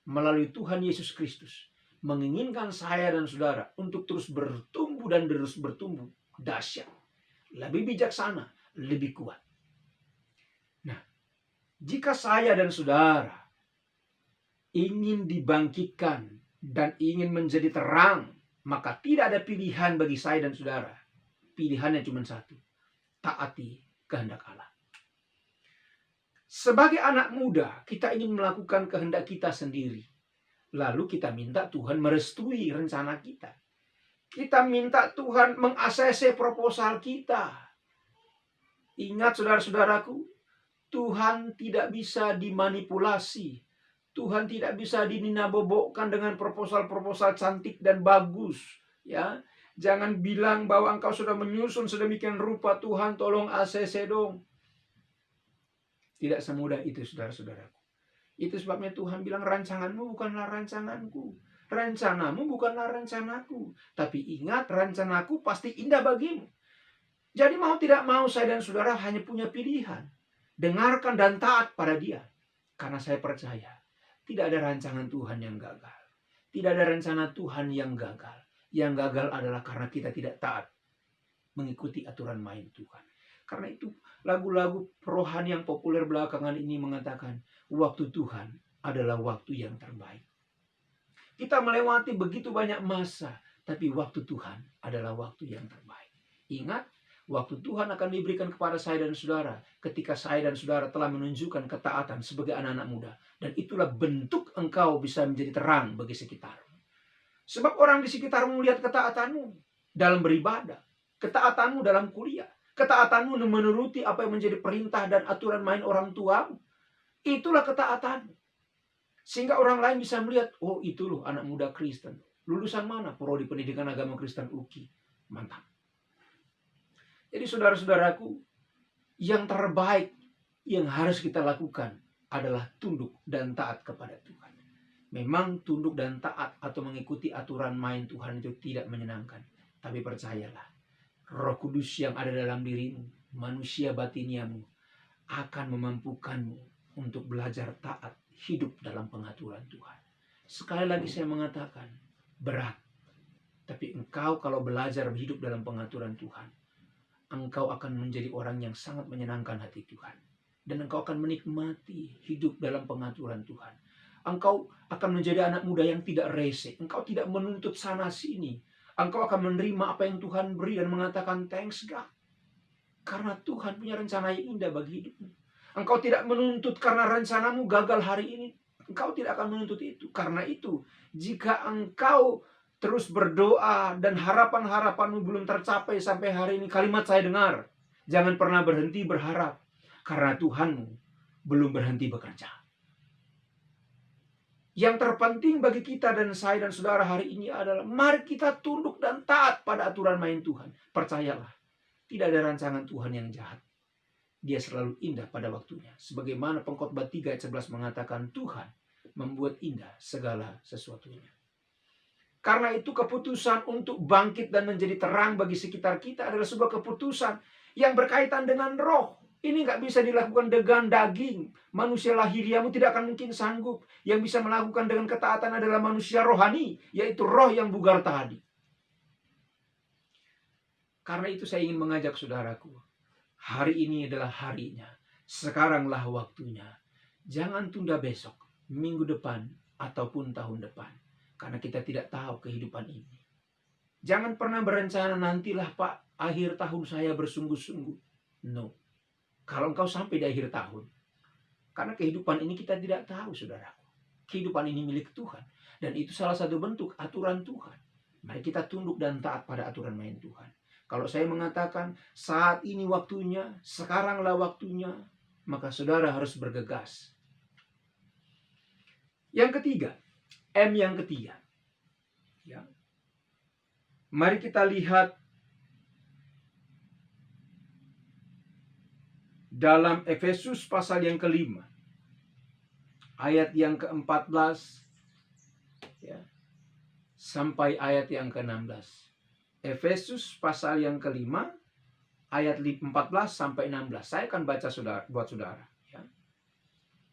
F: melalui Tuhan Yesus Kristus menginginkan saya dan saudara untuk terus bertumbuh dan terus bertumbuh dahsyat. Lebih bijaksana, lebih kuat. Jika saya dan saudara ingin dibangkitkan dan ingin menjadi terang, maka tidak ada pilihan bagi saya dan saudara. Pilihannya cuma satu, taati kehendak Allah. Sebagai anak muda, kita ingin melakukan kehendak kita sendiri. Lalu kita minta Tuhan merestui rencana kita. Kita minta Tuhan meng-ACC proposal kita. Ingat saudara-saudaraku, Tuhan tidak bisa dimanipulasi. Tuhan tidak bisa dinabobokkan dengan proposal-proposal cantik dan bagus. Ya, jangan bilang bahwa engkau sudah menyusun sedemikian rupa, Tuhan tolong ACC dong. Tidak semudah itu saudara-saudaraku. Itu sebabnya Tuhan bilang rancanganmu bukanlah rancanganku. Rencanamu bukanlah rencanaku. Tapi ingat, rencanaku pasti indah bagimu. Jadi mau tidak mau saya dan saudara hanya punya pilihan. Dengarkan dan taat pada dia. Karena saya percaya tidak ada rancangan Tuhan yang gagal. Tidak ada rencana Tuhan yang gagal. Yang gagal adalah karena kita tidak taat mengikuti aturan main Tuhan. Karena itu lagu-lagu rohani yang populer belakangan ini mengatakan waktu Tuhan adalah waktu yang terbaik. Kita melewati begitu banyak masa, tapi waktu Tuhan adalah waktu yang terbaik. Ingat, waktu Tuhan akan diberikan kepada saya dan saudara ketika saya dan saudara telah menunjukkan ketaatan sebagai anak-anak muda. Dan itulah bentuk engkau bisa menjadi terang bagi sekitarmu. Sebab orang di sekitarmu melihat ketaatanmu dalam beribadah, ketaatanmu dalam kuliah, ketaatanmu menuruti apa yang menjadi perintah dan aturan main orang tuamu. Itulah ketaatan. Sehingga orang lain bisa melihat, oh itu loh anak muda Kristen. Lulusan mana? Prodi Pendidikan Agama Kristen UKI. Mantap. Jadi saudara-saudaraku, yang terbaik yang harus kita lakukan adalah tunduk dan taat kepada Tuhan. Memang tunduk dan taat atau mengikuti aturan main Tuhan itu tidak menyenangkan. Tapi percayalah, Roh Kudus yang ada dalam dirimu, manusia batiniamu, akan memampukanmu untuk belajar taat hidup dalam pengaturan Tuhan. Sekali lagi saya mengatakan, berat. Tapi engkau kalau belajar hidup dalam pengaturan Tuhan, engkau akan menjadi orang yang sangat menyenangkan hati Tuhan. Dan engkau akan menikmati hidup dalam pengaturan Tuhan. Engkau akan menjadi anak muda yang tidak rese. Engkau tidak menuntut sana sini. Engkau akan menerima apa yang Tuhan beri dan mengatakan thanks God. Karena Tuhan punya rencana yang indah bagi hidupmu. Engkau tidak menuntut karena rencanamu gagal hari ini. Engkau tidak akan menuntut itu. Karena itu, jika engkau terus berdoa dan harapan-harapanmu belum tercapai sampai hari ini, kalimat saya dengar. Jangan pernah berhenti berharap. Karena Tuhanmu belum berhenti bekerja. Yang terpenting bagi kita dan saya dan saudara hari ini adalah mari kita tunduk dan taat pada aturan main Tuhan. Percayalah, tidak ada rancangan Tuhan yang jahat. Dia selalu indah pada waktunya. Sebagaimana Pengkhotbah 3 ayat 11 mengatakan Tuhan membuat indah segala sesuatunya. Karena itu keputusan untuk bangkit dan menjadi terang bagi sekitar kita adalah sebuah keputusan yang berkaitan dengan roh. Ini nggak bisa dilakukan dengan daging. Manusia lahiriamu tidak akan mungkin sanggup. Yang bisa melakukan dengan ketaatan adalah manusia rohani, yaitu roh yang bugar tadi. Karena itu saya ingin mengajak saudaraku. Hari ini adalah harinya. Sekaranglah waktunya. Jangan tunda besok, minggu depan, ataupun tahun depan. Karena kita tidak tahu kehidupan ini. Jangan pernah berencana nantilah Pak, akhir tahun saya bersungguh-sungguh. No. Kalau engkau sampai di akhir tahun. Karena kehidupan ini kita tidak tahu, saudaraku. Kehidupan ini milik Tuhan. Dan itu salah satu bentuk aturan Tuhan. Mari kita tunduk dan taat pada aturan main Tuhan. Kalau saya mengatakan saat ini waktunya, sekaranglah waktunya, maka saudara harus bergegas. Yang ketiga, M yang ketiga. Ya. Mari kita lihat dalam Efesus pasal yang kelima, ayat yang ke-14 ya, sampai ayat yang ke-16. Efesus pasal yang kelima, ayat 14 sampai 16. Saya akan baca buat saudara. Ya.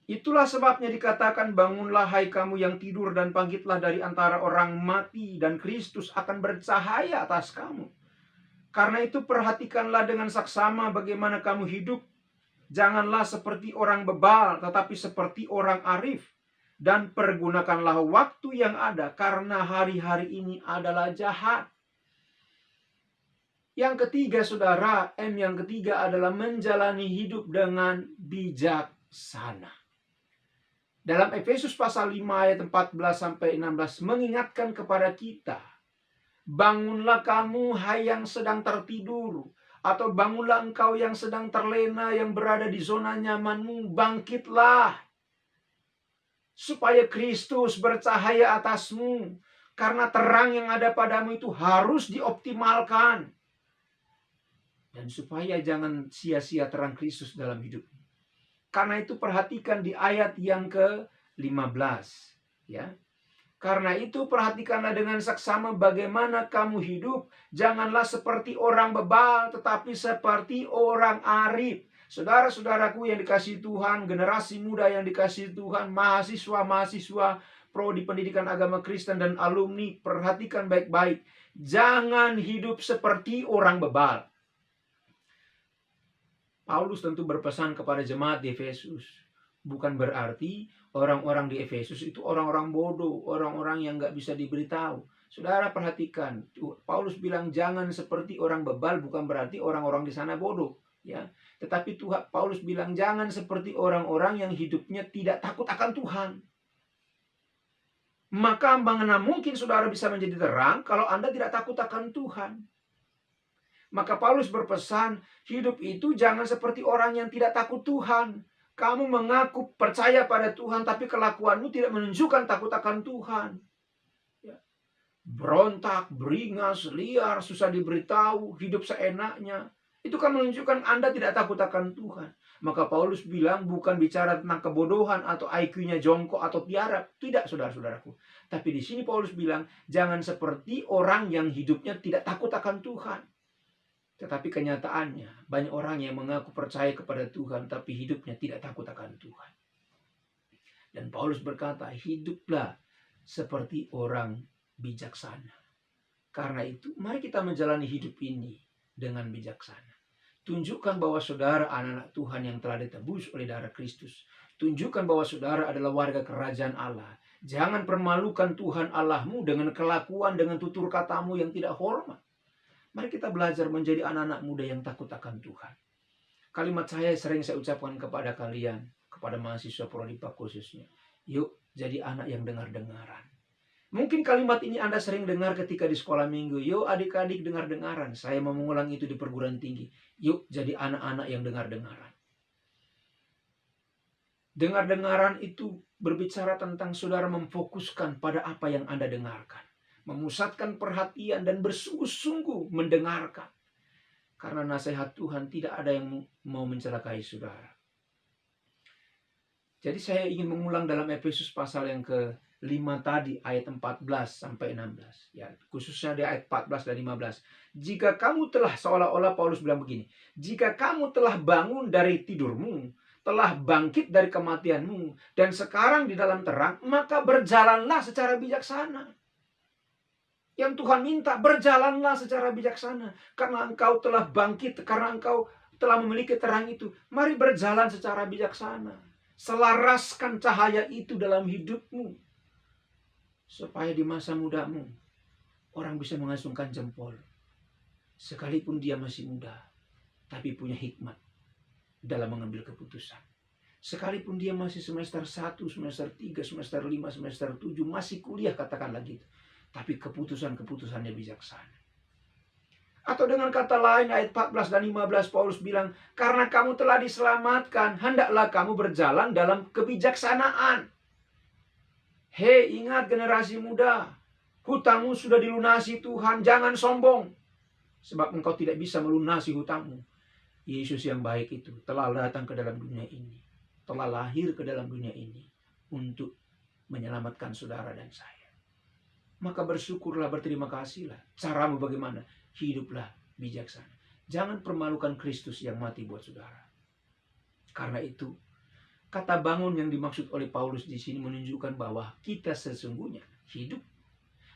F: Itulah sebabnya dikatakan, bangunlah hai kamu yang tidur dan bangkitlah dari antara orang mati, dan Kristus akan bercahaya atas kamu. Karena itu perhatikanlah dengan saksama bagaimana kamu hidup, Janganlah seperti orang bebal, tetapi seperti orang arif. Dan pergunakanlah waktu yang ada, karena hari-hari ini adalah jahat. Yang ketiga, saudara, yang ketiga adalah menjalani hidup dengan bijaksana. Dalam Efesus pasal 5 ayat 14-16 mengingatkan kepada kita, bangunlah kamu, hai yang sedang tertidur, atau bangunlah engkau yang sedang terlena, yang berada di zona nyamanmu, bangkitlah, supaya Kristus bercahaya atasmu, karena terang yang ada padamu itu harus dioptimalkan. Dan supaya jangan sia-sia terang Kristus dalam hidupmu. Karena itu perhatikan di ayat yang ke-15. Ya. Karena itu perhatikanlah dengan saksama bagaimana kamu hidup. Janganlah seperti orang bebal, tetapi seperti orang arif. Saudara-saudaraku yang dikasihi Tuhan, generasi muda yang dikasihi Tuhan, mahasiswa-mahasiswa prodi pendidikan agama Kristen dan alumni, perhatikan baik-baik. Jangan hidup seperti orang bebal. Paulus tentu berpesan kepada jemaat di Efesus. Bukan berarti orang-orang di Efesus itu orang-orang bodoh, orang-orang yang nggak bisa diberitahu. Saudara perhatikan, Paulus bilang jangan seperti orang bebal, bukan berarti orang-orang di sana bodoh, ya. Tetapi Paulus bilang jangan seperti orang-orang yang hidupnya tidak takut akan Tuhan. Maka bagaimana mungkin saudara bisa menjadi terang kalau Anda tidak takut akan Tuhan? Maka Paulus berpesan, hidup itu jangan seperti orang yang tidak takut Tuhan. Kamu mengaku percaya pada Tuhan, tapi kelakuanmu tidak menunjukkan takut akan Tuhan. Ya. Berontak, beringas, liar, susah diberitahu, hidup seenaknya. Itu kan menunjukkan Anda tidak takut akan Tuhan. Maka Paulus bilang bukan bicara tentang kebodohan atau IQ-nya jongkok atau tiarap. Tidak, saudara-saudaraku. Tapi di sini Paulus bilang, jangan seperti orang yang hidupnya tidak takut akan Tuhan. Tetapi kenyataannya, banyak orang yang mengaku percaya kepada Tuhan, tapi hidupnya tidak takut akan Tuhan. Dan Paulus berkata, hiduplah seperti orang bijaksana. Karena itu, mari kita menjalani hidup ini dengan bijaksana. Tunjukkan bahwa saudara anak-anak Tuhan yang telah ditebus oleh darah Kristus. Tunjukkan bahwa saudara adalah warga kerajaan Allah. Jangan permalukan Tuhan Allahmu dengan kelakuan, dengan tutur katamu yang tidak hormat. Mari kita belajar menjadi anak-anak muda yang takut akan Tuhan. Kalimat saya sering saya ucapkan kepada kalian, kepada mahasiswa Prodipa khususnya. Yuk jadi anak yang dengar-dengaran. Mungkin kalimat ini Anda sering dengar ketika di sekolah minggu. Yuk adik-adik dengar-dengaran. Saya mau mengulang itu di perguruan tinggi. Yuk jadi anak-anak yang dengar-dengaran. Dengar-dengaran itu berbicara tentang saudara memfokuskan pada apa yang Anda dengarkan. Memusatkan perhatian dan bersungguh-sungguh mendengarkan. Karena nasihat Tuhan tidak ada yang mau mencelakai saudara. Jadi saya ingin mengulang dalam Efesus pasal yang ke-5 tadi, ayat 14-16. Ya, khususnya di ayat 14 dan 15. Jika kamu telah, seolah-olah Paulus bilang begini, jika kamu telah bangun dari tidurmu, telah bangkit dari kematianmu, dan sekarang di dalam terang, maka berjalanlah secara bijaksana. Yang Tuhan minta, berjalanlah secara bijaksana. Karena engkau telah bangkit, karena engkau telah memiliki terang itu. Mari berjalan secara bijaksana. Selaraskan cahaya itu dalam hidupmu. Supaya di masa mudamu, orang bisa mengasungkan jempol. Sekalipun dia masih muda, tapi punya hikmat dalam mengambil keputusan. Sekalipun dia masih semester 1, semester 3, semester 5, semester 7, masih kuliah katakanlah gitu. Tapi keputusan-keputusannya bijaksana. Atau dengan kata lain ayat 14 dan 15 Paulus bilang, karena kamu telah diselamatkan, hendaklah kamu berjalan dalam kebijaksanaan. Hei, ingat generasi muda, hutangmu sudah dilunasi Tuhan, jangan sombong. Sebab engkau tidak bisa melunasi hutangmu. Yesus yang baik itu telah datang ke dalam dunia ini, telah lahir ke dalam dunia ini untuk menyelamatkan saudara dan saya. Maka bersyukurlah, berterima kasihlah. Caramu bagaimana? Hiduplah bijaksana. Jangan permalukan Kristus yang mati buat saudara. Karena itu, kata bangun yang dimaksud oleh Paulus di sini menunjukkan bahwa kita sesungguhnya hidup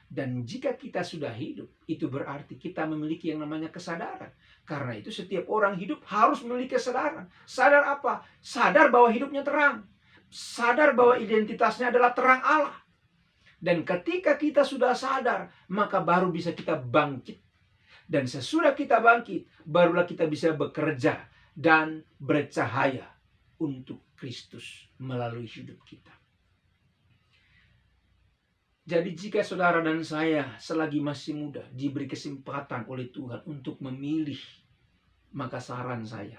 F: Dan jika kita sudah hidup, itu berarti kita memiliki yang namanya kesadaran. Karena itu setiap orang hidup harus memiliki kesadaran. Sadar apa? Sadar bahwa hidupnya terang. Sadar bahwa identitasnya adalah terang Allah. Dan ketika kita sudah sadar, maka baru bisa kita bangkit. Dan sesudah kita bangkit, barulah kita bisa bekerja dan bercahaya untuk Kristus melalui hidup kita. Jadi jika saudara dan saya selagi masih muda diberi kesempatan oleh Tuhan untuk memilih, maka saran saya,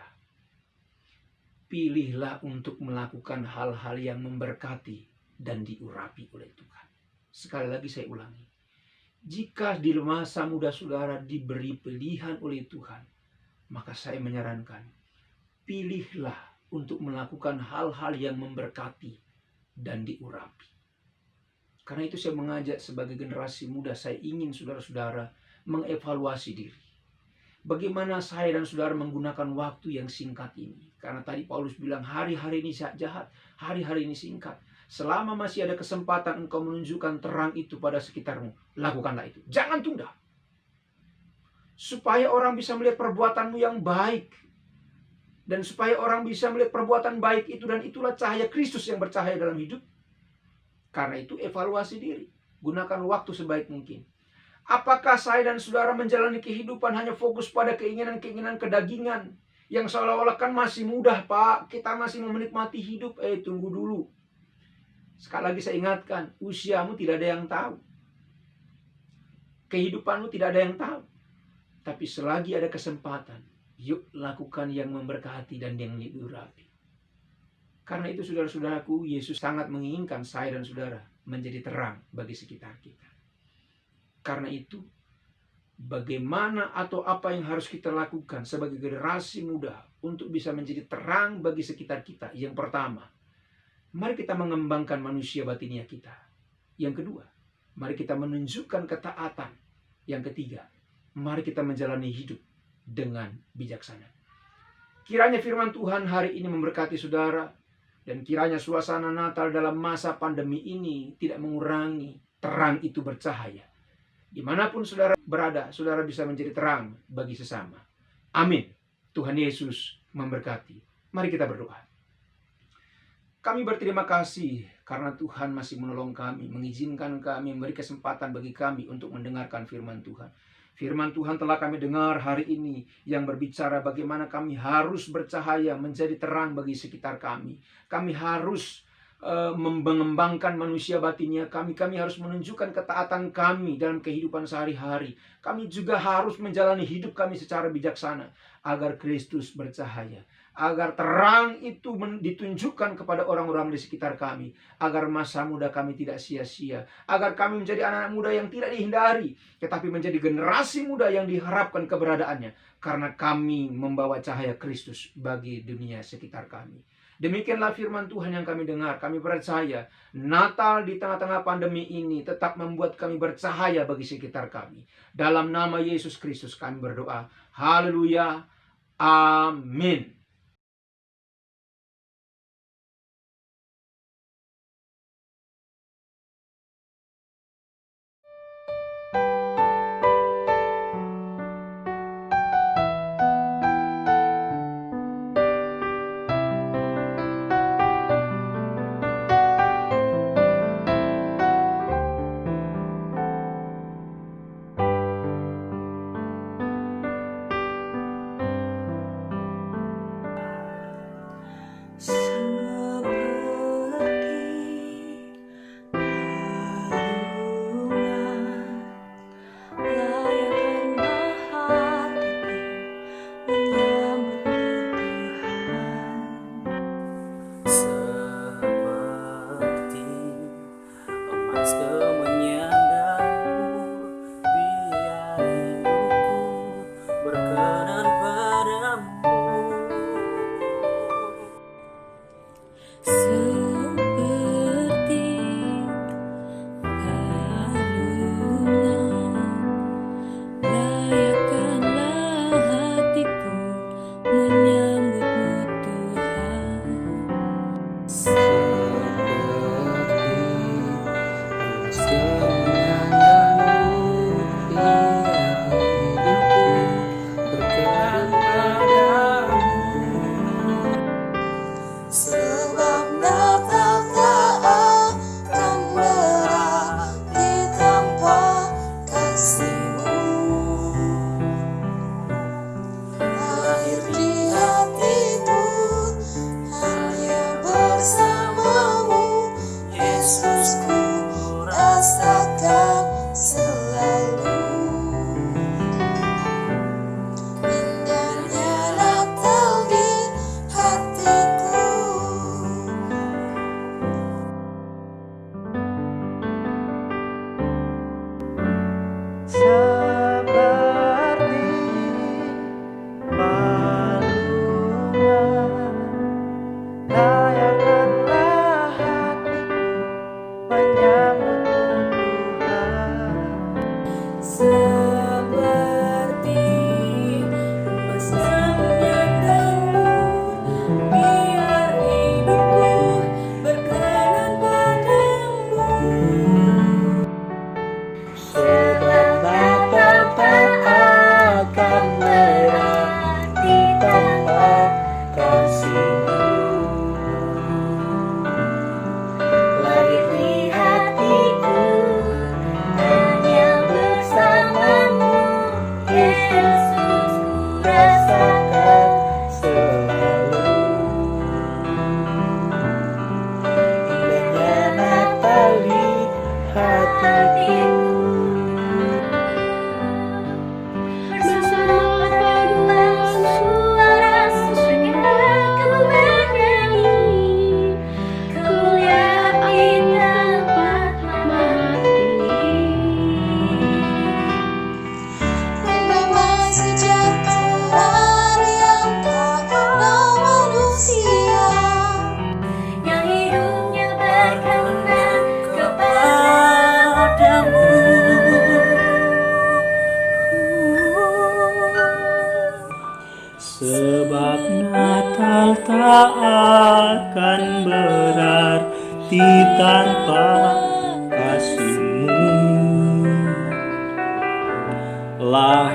F: pilihlah untuk melakukan hal-hal yang memberkati dan diurapi oleh Tuhan. Sekali lagi saya ulangi, jika di masa muda saudara diberi pilihan oleh Tuhan, maka saya menyarankan, pilihlah untuk melakukan hal-hal yang memberkati dan diurapi. Karena itu saya mengajak sebagai generasi muda, saya ingin saudara-saudara mengevaluasi diri. Bagaimana saya dan saudara menggunakan waktu yang singkat ini. Karena tadi Paulus bilang hari-hari ini jahat, hari-hari ini singkat. Selama masih ada kesempatan engkau menunjukkan terang itu pada sekitarmu, lakukanlah itu. Jangan tunda. Supaya orang bisa melihat perbuatanmu yang baik. Dan supaya orang bisa melihat perbuatan baik itu, dan itulah cahaya Kristus yang bercahaya dalam hidup. Karena itu evaluasi diri. Gunakan waktu sebaik mungkin. Apakah saya dan saudara menjalani kehidupan hanya fokus pada keinginan-keinginan kedagingan. Yang seolah-olah kan masih mudah Pak. Kita masih mau menikmati hidup. Tunggu dulu. Sekali lagi saya ingatkan. Usiamu tidak ada yang tahu. Kehidupanmu tidak ada yang tahu. Tapi selagi ada kesempatan, yuk lakukan yang memberkati dan yang diurapi. Karena itu saudara-saudaraku, Yesus sangat menginginkan saya dan saudara menjadi terang bagi sekitar kita. Karena itu, bagaimana atau apa yang harus kita lakukan sebagai generasi muda untuk bisa menjadi terang bagi sekitar kita? Yang pertama, mari kita mengembangkan manusia batinia kita. Yang kedua, mari kita menunjukkan ketaatan. Yang ketiga, mari kita menjalani hidup dengan bijaksana. Kiranya firman Tuhan hari ini memberkati saudara. Dan kiranya suasana Natal dalam masa pandemi ini tidak mengurangi terang itu bercahaya. Dimanapun saudara berada, saudara bisa menjadi terang bagi sesama. Amin. Tuhan Yesus memberkati. Mari kita berdoa. Kami berterima kasih karena Tuhan masih menolong kami, mengizinkan kami, memberi kesempatan bagi kami untuk mendengarkan firman Tuhan. Firman Tuhan telah kami dengar hari ini yang berbicara bagaimana kami harus bercahaya menjadi terang bagi sekitar kami. Kami harus mengembangkan manusia batinnya kami. Kami harus menunjukkan ketaatan kami dalam kehidupan sehari-hari. Kami juga harus menjalani hidup kami secara bijaksana agar Kristus bercahaya. Agar terang itu ditunjukkan kepada orang-orang di sekitar kami. Agar masa muda kami tidak sia-sia. Agar kami menjadi anak-anak muda yang tidak dihindari. Tetapi menjadi generasi muda yang diharapkan keberadaannya. Karena kami membawa cahaya Kristus bagi dunia sekitar kami. Demikianlah firman Tuhan yang kami dengar. Kami percaya Natal di tengah-tengah pandemi ini tetap membuat kami bercahaya bagi sekitar kami. Dalam nama Yesus Kristus kami berdoa. Haleluya. Amin.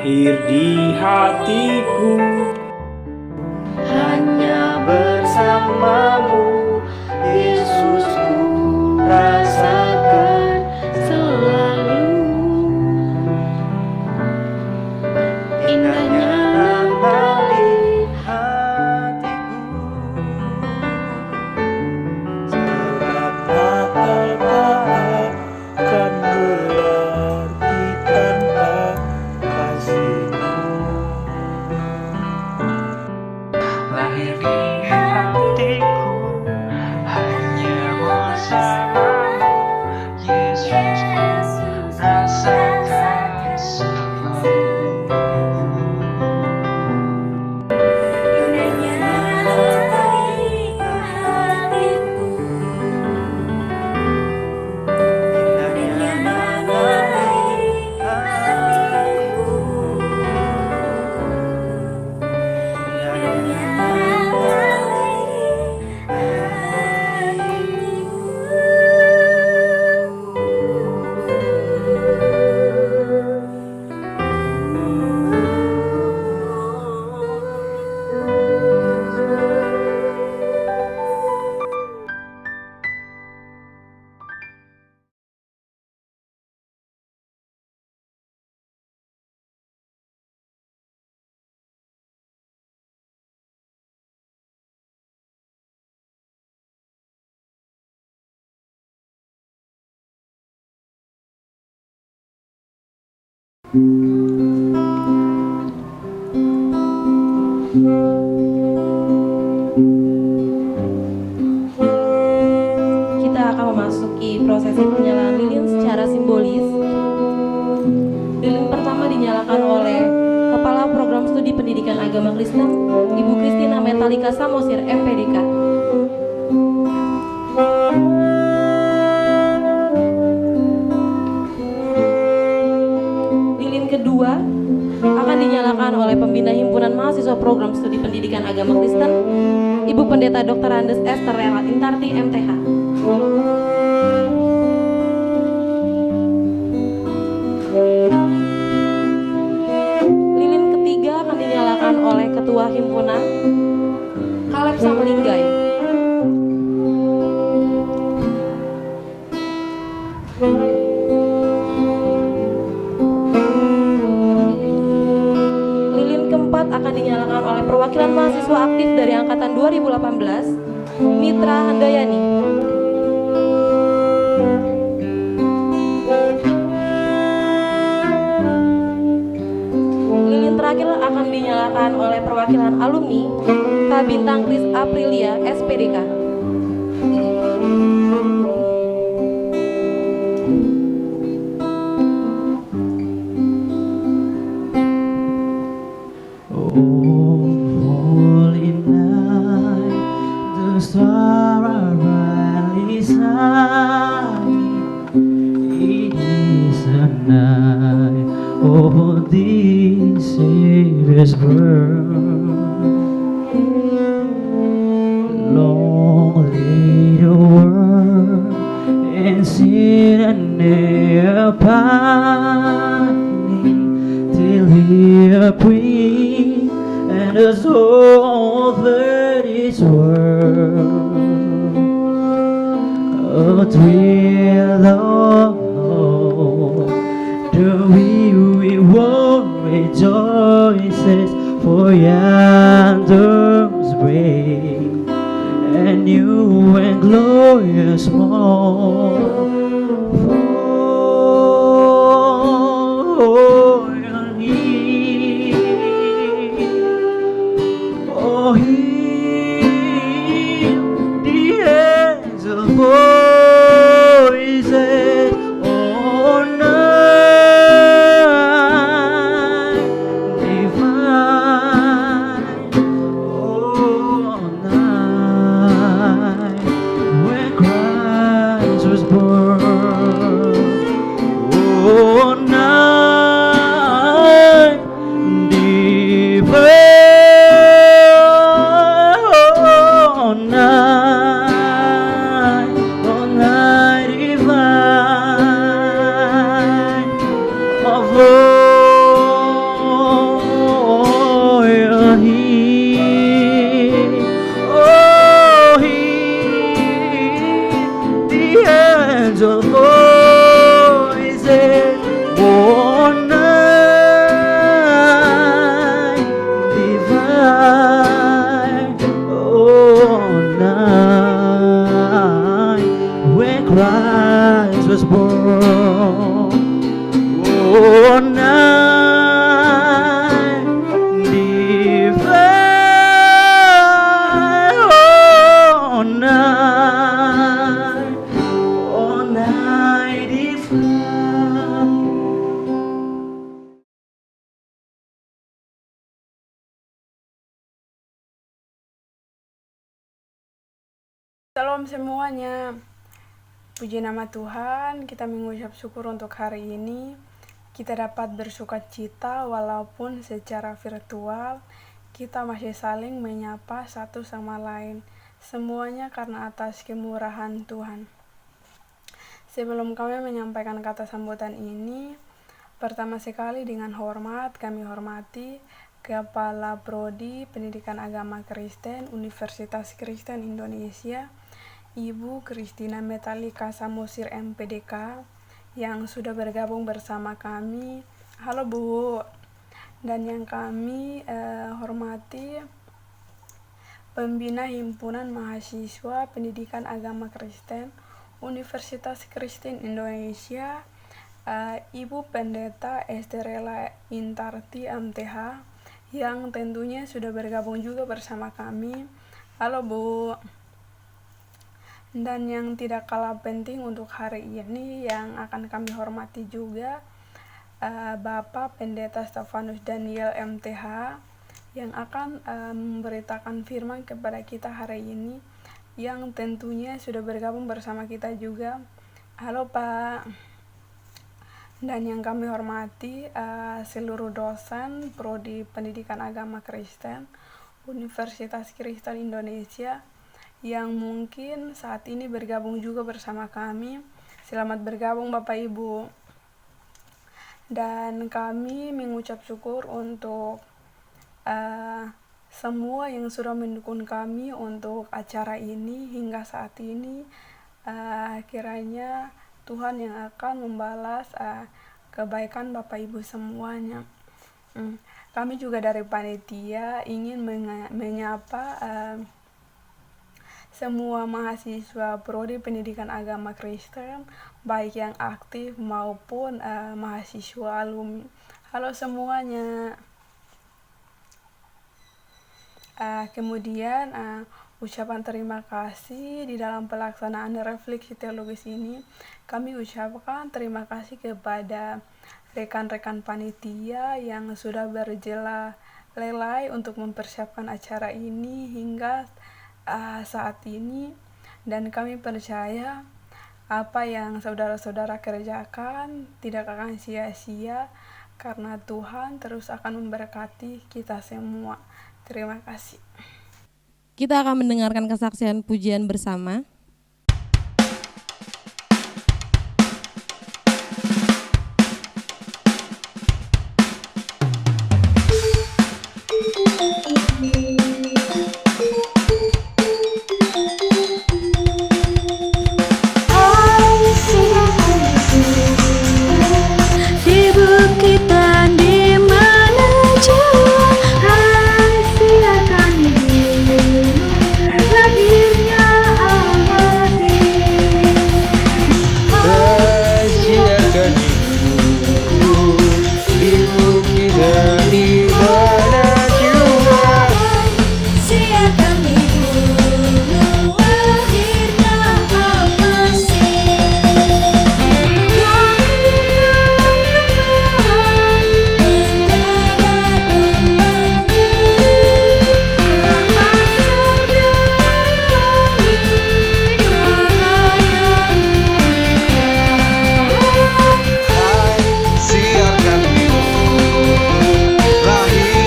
G: lahir di hatiku, hanya bersamamu Yesusku rasakan selalu indahnya Natal di hatiku. Sebab Natal tak akan berarti tanpa kasihmu. Lahir di hatiku, hanya bersamamu Yesusku rasakan selalu.
B: Kita akan memasuki prosesi penyalaan lilin secara simbolis. Lilin pertama dinyalakan oleh Kepala Program Studi Pendidikan Agama Kristen, Ibu Christina Metalika Samosir, MPDK. Lilin kedua akan dinyalakan oleh Pembina Himpunan Mahasiswa Program Studi Pendidikan Agama Kristen, Ibu Pendeta Dr. Andes Esther Rela Intarti, MTH. Lilin ketiga akan dinyalakan oleh Ketua Himpunan, Kaleb Samelinggai. Lilin keempat akan dinyalakan oleh perwakilan mahasiswa aktif dari angkatan 2018, Mitra Handayani. Lilin terakhir akan dinyalakan oleh perwakilan alumni Kabintang Kris Aprilia, SPDK.
G: Holy night, the stars are brightly shining. It is a night of the Savior's birth. Long lay the world and sin and near pining till He appeared and the soul that is world. A thrill of hope, the weary world rejoices, for yonder's break a new and glorious morn. For Him the angels voices on night divine. was born. Oh, night divine, oh, night divine.
H: Shalom semuanya. Puji nama Tuhan, kita mengucap syukur untuk hari ini. Kita dapat bersukacita walaupun secara virtual kita masih saling menyapa satu sama lain. Semuanya karena atas kemurahan Tuhan. Sebelum kami menyampaikan kata sambutan ini, pertama sekali dengan hormat kami hormati Kepala Prodi Pendidikan Agama Kristen Universitas Kristen Indonesia, Ibu Christina Metalika Samosir MPDK yang sudah bergabung bersama kami. Halo Bu. Dan yang kami hormati Pembina Himpunan Mahasiswa Pendidikan Agama Kristen Universitas Kristen Indonesia, Ibu Pendeta Esterela Intarti MTH yang tentunya sudah bergabung juga bersama kami. Halo Bu. Dan yang tidak kalah penting untuk hari ini yang akan kami hormati juga Bapak Pendeta Stefanus Daniel MTH yang akan memberitakan firman kepada kita hari ini, yang tentunya sudah bergabung bersama kita juga. Halo Pak. Dan yang kami hormati seluruh dosen Prodi Pendidikan Agama Kristen Universitas Kristen Indonesia yang mungkin saat ini bergabung juga bersama kami. Selamat bergabung Bapak Ibu. Dan kami mengucap syukur untuk semua yang sudah mendukung kami untuk acara ini hingga saat ini. Kiranya Tuhan yang akan membalas kebaikan Bapak Ibu semuanya. Kami juga dari panitia ingin menyapa semua mahasiswa Prodi Pendidikan Agama Kristen, baik yang aktif maupun mahasiswa alumni. Halo semuanya. Kemudian ucapan terima kasih di dalam pelaksanaan refleksi teologis ini. Kami ucapkan terima kasih kepada rekan-rekan panitia yang sudah berjela lelai untuk mempersiapkan acara ini hingga saat ini, dan kami percaya apa yang saudara-saudara kerjakan tidak akan sia-sia karena Tuhan terus akan memberkati kita semua. Terima kasih.
B: Kita akan mendengarkan kesaksian pujian bersama.
C: Di bukit dan di mana jauh, rahasiakan hidup, lahirnya Al-Masih.
G: Rahasiakan hidup di bukit dan di mana jua.
C: Rahasiakan hidup, lahirnya Al-Masih.
I: Siarkan hidup, lahirnya Al-Masih.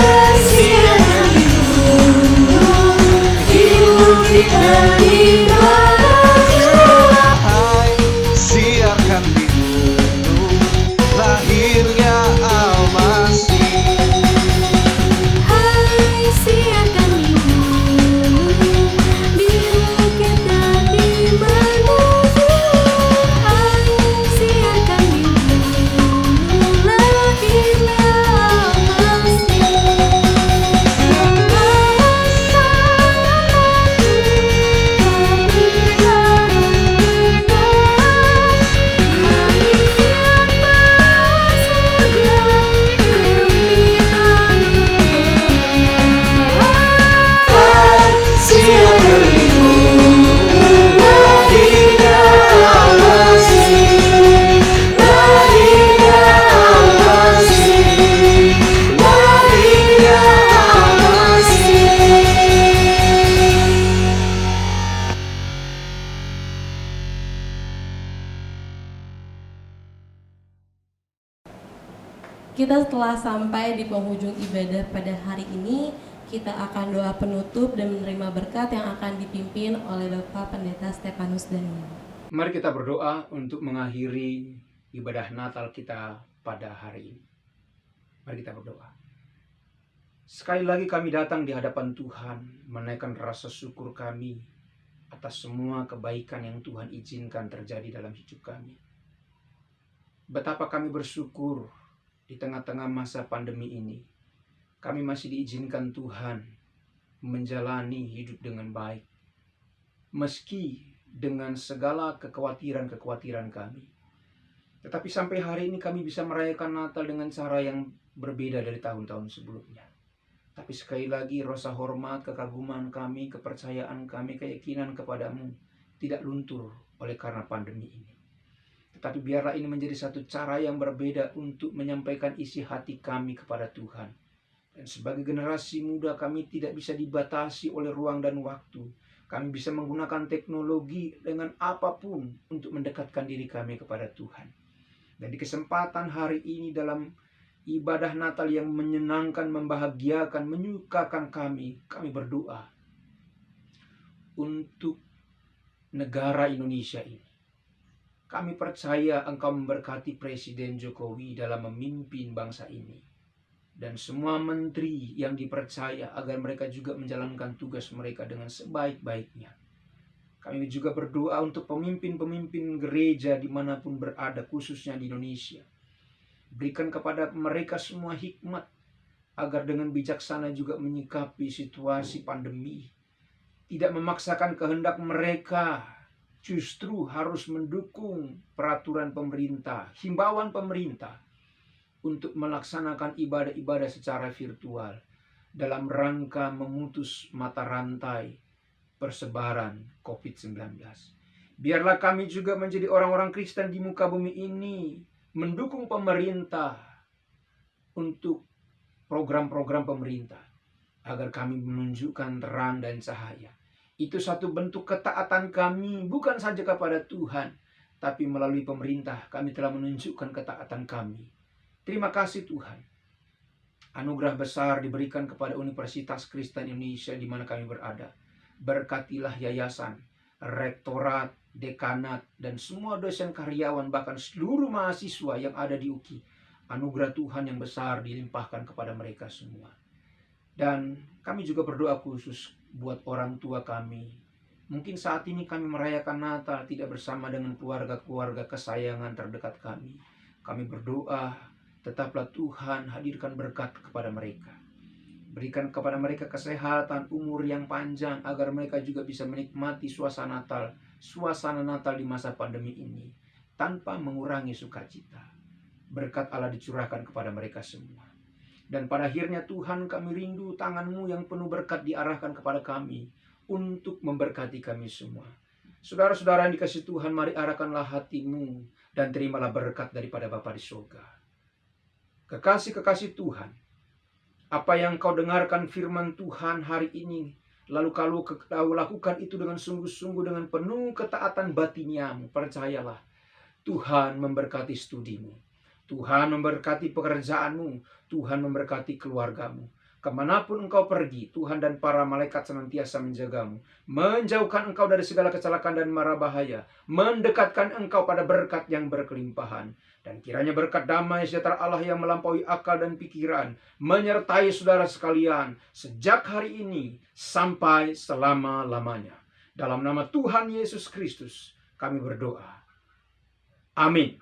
C: Rahasiakan hidup, di bukit dan di mana jua.
I: Siarkan hidup, lahirnya Al-Masih.
C: Hai, siarkan hidup, di bukit dan di mana jua. Hai, siarkan hidup, lahirnya
B: Kita telah sampai di penghujung ibadah pada hari ini. Kita akan doa penutup dan menerima berkat yang akan dipimpin oleh Bapak Pendeta Stefanus Daniel.
F: Mari kita berdoa untuk mengakhiri ibadah Natal kita pada hari ini. Mari kita berdoa. Sekali lagi kami datang di hadapan Tuhan, menaikkan rasa syukur kami atas semua kebaikan yang Tuhan izinkan terjadi dalam hidup kami. Betapa kami bersyukur di tengah-tengah masa pandemi ini, kami masih diizinkan Tuhan menjalani hidup dengan baik. Meski dengan segala kekhawatiran-kekhawatiran kami. Tetapi sampai hari ini kami bisa merayakan Natal dengan cara yang berbeda dari tahun-tahun sebelumnya. Tapi sekali lagi rasa hormat, kekaguman kami, kepercayaan kami, keyakinan kepadamu tidak luntur oleh karena pandemi ini. Tetapi biarlah ini menjadi satu cara yang berbeda untuk menyampaikan isi hati kami kepada Tuhan. Dan sebagai generasi muda kami tidak bisa dibatasi oleh ruang dan waktu. Kami bisa menggunakan teknologi dengan apapun untuk mendekatkan diri kami kepada Tuhan. Dan di kesempatan hari ini dalam ibadah Natal yang menyenangkan, membahagiakan, menyukakan kami berdoa untuk negara Indonesia ini. Kami percaya Engkau memberkati Presiden Jokowi dalam memimpin bangsa ini. Dan semua menteri yang dipercaya agar mereka juga menjalankan tugas mereka dengan sebaik-baiknya. Kami juga berdoa untuk pemimpin-pemimpin gereja dimanapun berada, khususnya di Indonesia. Berikan kepada mereka semua hikmat, agar dengan bijaksana juga menyikapi situasi pandemi. Tidak memaksakan kehendak mereka, justru harus mendukung peraturan pemerintah, himbauan pemerintah, untuk melaksanakan ibadah-ibadah secara virtual dalam rangka memutus mata rantai persebaran COVID-19. Biarlah kami juga menjadi orang-orang Kristen di muka bumi ini, mendukung pemerintah untuk program-program pemerintah, agar kami menunjukkan terang dan cahaya. Itu satu bentuk ketaatan kami, bukan saja kepada Tuhan, tapi melalui pemerintah kami telah menunjukkan ketaatan kami. Terima kasih Tuhan. Anugerah besar diberikan kepada Universitas Kristen Indonesia di mana kami berada. Berkatilah yayasan, rektorat, dekanat, dan semua dosen karyawan, bahkan seluruh mahasiswa yang ada di UKI. Anugerah Tuhan yang besar dilimpahkan kepada mereka semua. Dan kami juga berdoa khusus buat orang tua kami. Mungkin saat ini kami merayakan Natal tidak bersama dengan keluarga-keluarga kesayangan terdekat kami. Kami berdoa, tetaplah Tuhan hadirkan berkat kepada mereka. Berikan kepada mereka kesehatan, umur yang panjang, agar mereka juga bisa menikmati suasana Natal di masa pandemi ini, tanpa mengurangi sukacita. Berkat Allah dicurahkan kepada mereka semua. Dan pada akhirnya Tuhan, kami rindu tangan-Mu yang penuh berkat diarahkan kepada kami, untuk memberkati kami semua. Saudara-saudara yang dikasihi Tuhan, mari arahkanlah hatimu, dan terimalah berkat daripada Bapa di surga. Kekasih-kekasih Tuhan, apa yang kau dengarkan firman Tuhan hari ini, lalu kalau kau lakukan itu dengan sungguh-sungguh, dengan penuh ketaatan batiniamu, percayalah, Tuhan memberkati studimu, Tuhan memberkati pekerjaanmu, Tuhan memberkati keluargamu. Kemanapun engkau pergi, Tuhan dan para malaikat senantiasa menjagamu, menjauhkan engkau dari segala kecelakaan dan mara bahaya, mendekatkan engkau pada berkat yang berkelimpahan. Dan kiranya berkat damai sejahtera Allah yang melampaui akal dan pikiran menyertai saudara sekalian sejak hari ini sampai selama-lamanya. Dalam nama Tuhan Yesus Kristus kami berdoa. Amin.